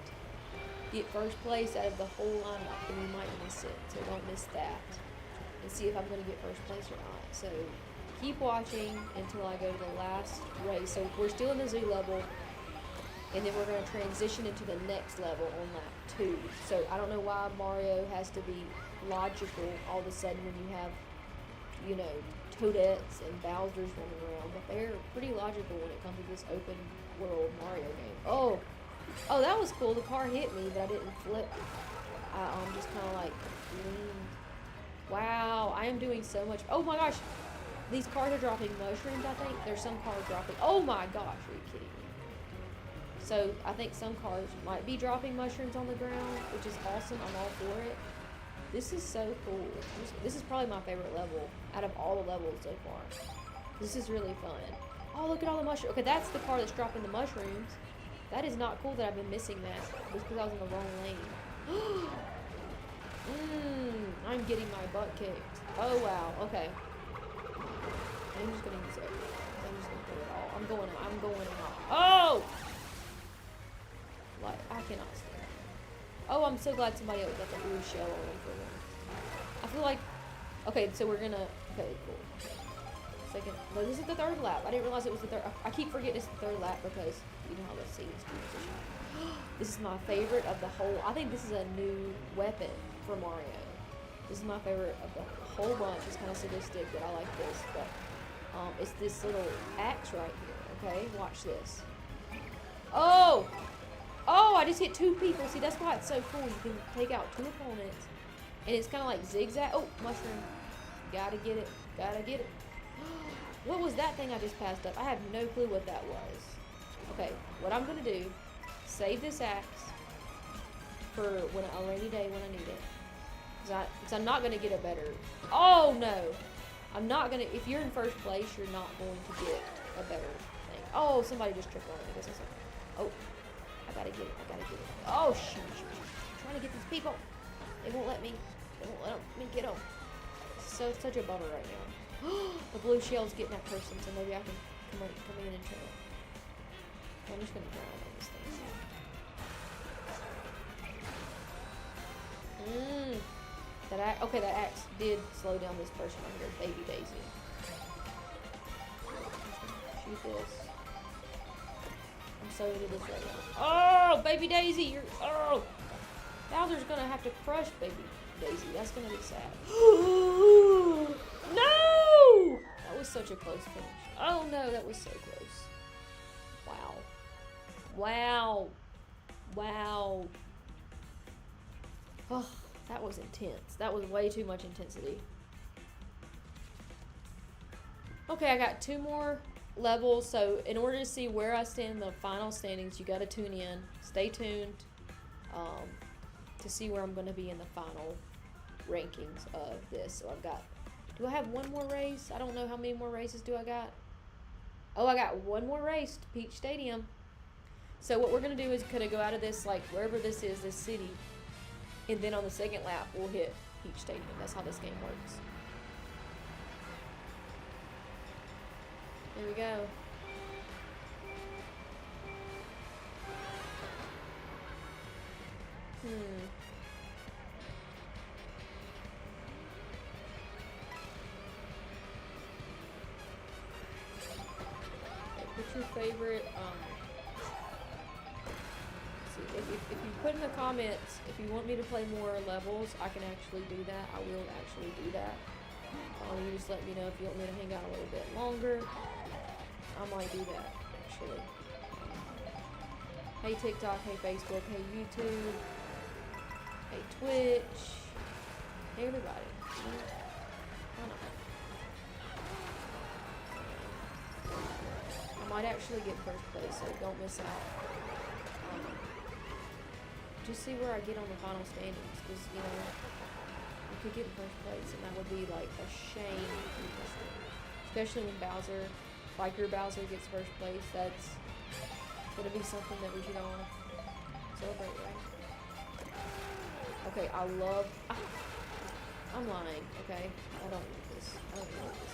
get 1st place out of the whole lineup and you might miss it. So don't miss that. And see if I'm gonna get 1st place or not. So keep watching until I go to the last race. So we're still in the zoo level, and then we're gonna transition into the next level on lap 2. So I don't know why Mario has to be logical all of a sudden when you have, you know, Toadettes and Bowser's running around, but they're pretty logical when it comes to this open world Mario game. Oh, that was cool. The car hit me, but I didn't flip. I just kind of like leaned. Wow, I am doing so much. Oh my gosh, these cars are dropping mushrooms. I think there's some cars dropping. Oh my gosh, are you kidding me? So I think some cars might be dropping mushrooms on the ground, which is awesome. I'm all for it. This is so cool. This is probably my favorite level out of all the levels so far. This is really fun. Oh, look at all the mushrooms. Okay, that's the car that's dropping the mushrooms. That is not cool that I've been missing that. Just because I was in the wrong lane. I'm getting my butt kicked. Oh, wow. Okay. I'm just going to use it. I'm just going to do it all. I'm going out. Oh! Like, I cannot stand. Oh, I'm so glad somebody else got the blue shell on for them. I feel like, okay, so we're gonna, okay, cool. Second, no, this is the 3rd lap. I didn't realize it was the 3rd. I keep forgetting it's the 3rd lap because you know how the scenes do. This is my favorite of the whole. I think this is a new weapon for Mario. This is my favorite of the whole bunch. It's kind of sadistic, but I like this. But it's this little axe right here. Okay, watch this. Oh! Oh, I just hit 2 people. See, that's why it's so cool. You can take out 2 opponents. And it's kind of like zigzag. Oh, mushroom. Gotta get it. Gotta get it. What was that thing I just passed up? I have no clue what that was. Okay, what I'm going to do, save this axe for when a rainy day when I need it. Because I'm not going to get a better... Oh, no. I'm not going to... If you're in 1st place, you're not going to get a better thing. Oh, somebody just tripped on it. I guess that's okay. Oh. I gotta get it. Oh, shoot. I'm trying to get these people. They won't let me get them. Such a bummer right now. The blue shell's getting that person, so maybe I can come in and try it. I'm just gonna drown on this thing. That axe did slow down this person right here, Baby Daisy. Shoot this. I'm so into this right now. Oh, Baby Daisy, Bowser's gonna have to crush Baby Daisy. That's gonna be sad. No! That was such a close finish. Oh no, that was so close. Wow. Oh, that was intense. That was way too much intensity. Okay, I got 2 more levels. So in order to see where I stand in the final standings, you got to tune in. Stay tuned to see where I'm going to be in the final rankings of this. So I've got, do I have one more race? I don't know how many more races do I got. Oh, I got one more race to Peach Stadium. So what we're going to do is kind of go out of this, like wherever this is, this city, and then on the second lap we'll hit Peach Stadium. That's how this game works. There we go. Okay, put your favorite, see, if you put in the comments, if you want me to play more levels, I can actually do that. I will actually do that. You just let me know if you want me to hang out a little bit longer. I might do that, actually. Hey TikTok, hey Facebook, hey YouTube, hey Twitch, hey everybody. Why not? I might actually get first place, so don't miss out. Just see where I get on the final standings, because, you know, I could get in first place, and that would be, like, a shame if we missed it. Especially when Biker Bowser gets first place. That's gonna be something that we should all celebrate, right? Okay, I'm lying, okay? I don't like this. I don't like this.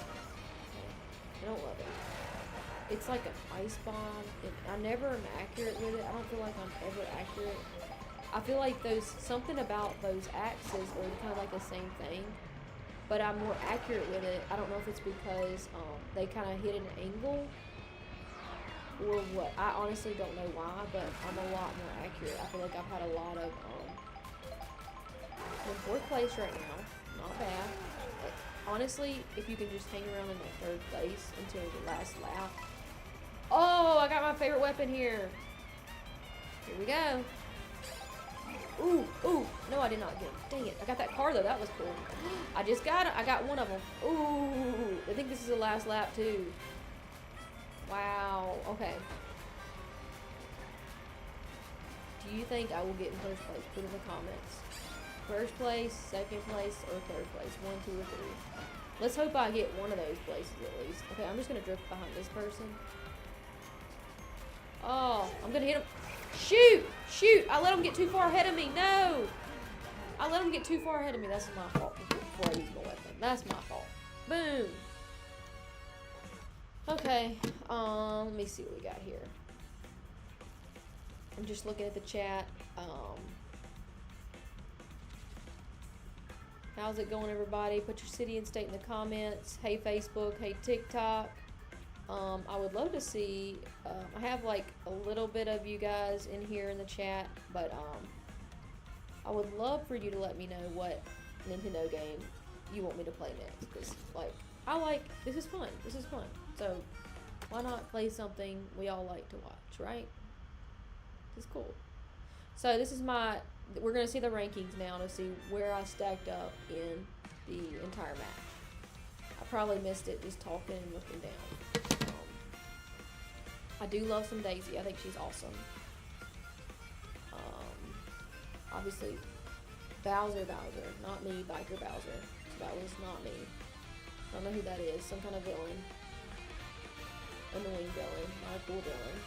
Okay? I don't love it. It's like an ice bomb. I never am accurate with it. I don't feel like I'm ever accurate. I feel like something about those axes are kind of like the same thing, but I'm more accurate with it. I don't know if it's because they kind of hit an angle or what. I honestly don't know why, but I'm a lot more accurate. I feel like I've had a lot of, I'm in 4th place right now. Not bad. Honestly, if you can just hang around in that 3rd place until the last lap. Oh, I got my favorite weapon here. Here we go. Ooh, ooh. No, I did not get him. Dang it. I got that car, though. That was cool. I just got it. I got one of them. Ooh. I think this is the last lap, too. Wow. Okay. Do you think I will get in first place? Put in the comments. First place, second place, or third place. 1, 2, or 3. Let's hope I get one of those places at least. Okay, I'm just going to drift behind this person. Oh, I'm going to hit him. Shoot! Shoot! I let him get too far ahead of me. No! I let him get too far ahead of me. That's my fault before I use my weapon. That's my fault. Boom! Okay, let me see what we got here. I'm just looking at the chat. How's it going, everybody? Put your city and state in the comments. Hey, Facebook. Hey, TikTok. I would love to see, I have like a little bit of you guys in here in the chat, but I would love for you to let me know what Nintendo game you want me to play next, because like, this is fun, so why not play something we all like to watch, right? This is cool. So this is we're going to see the rankings now to see where I stacked up in the entire match. I probably missed it just talking and looking down. I do love some Daisy. I think she's awesome. Obviously, Bowser, not me, Biker Bowser. That was not me. I don't know who that is. Some kind of villain. Annoying villain. Not a cool villain.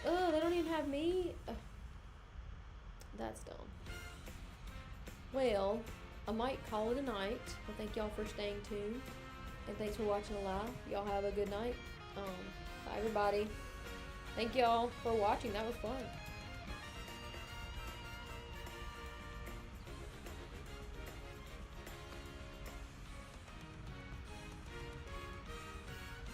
Oh, they don't even have me? Ugh. That's dumb. Well, I might call it a night. I thank y'all for staying tuned. And thanks for watching the live. Y'all have a good night. Bye, everybody. Thank y'all for watching. That was fun.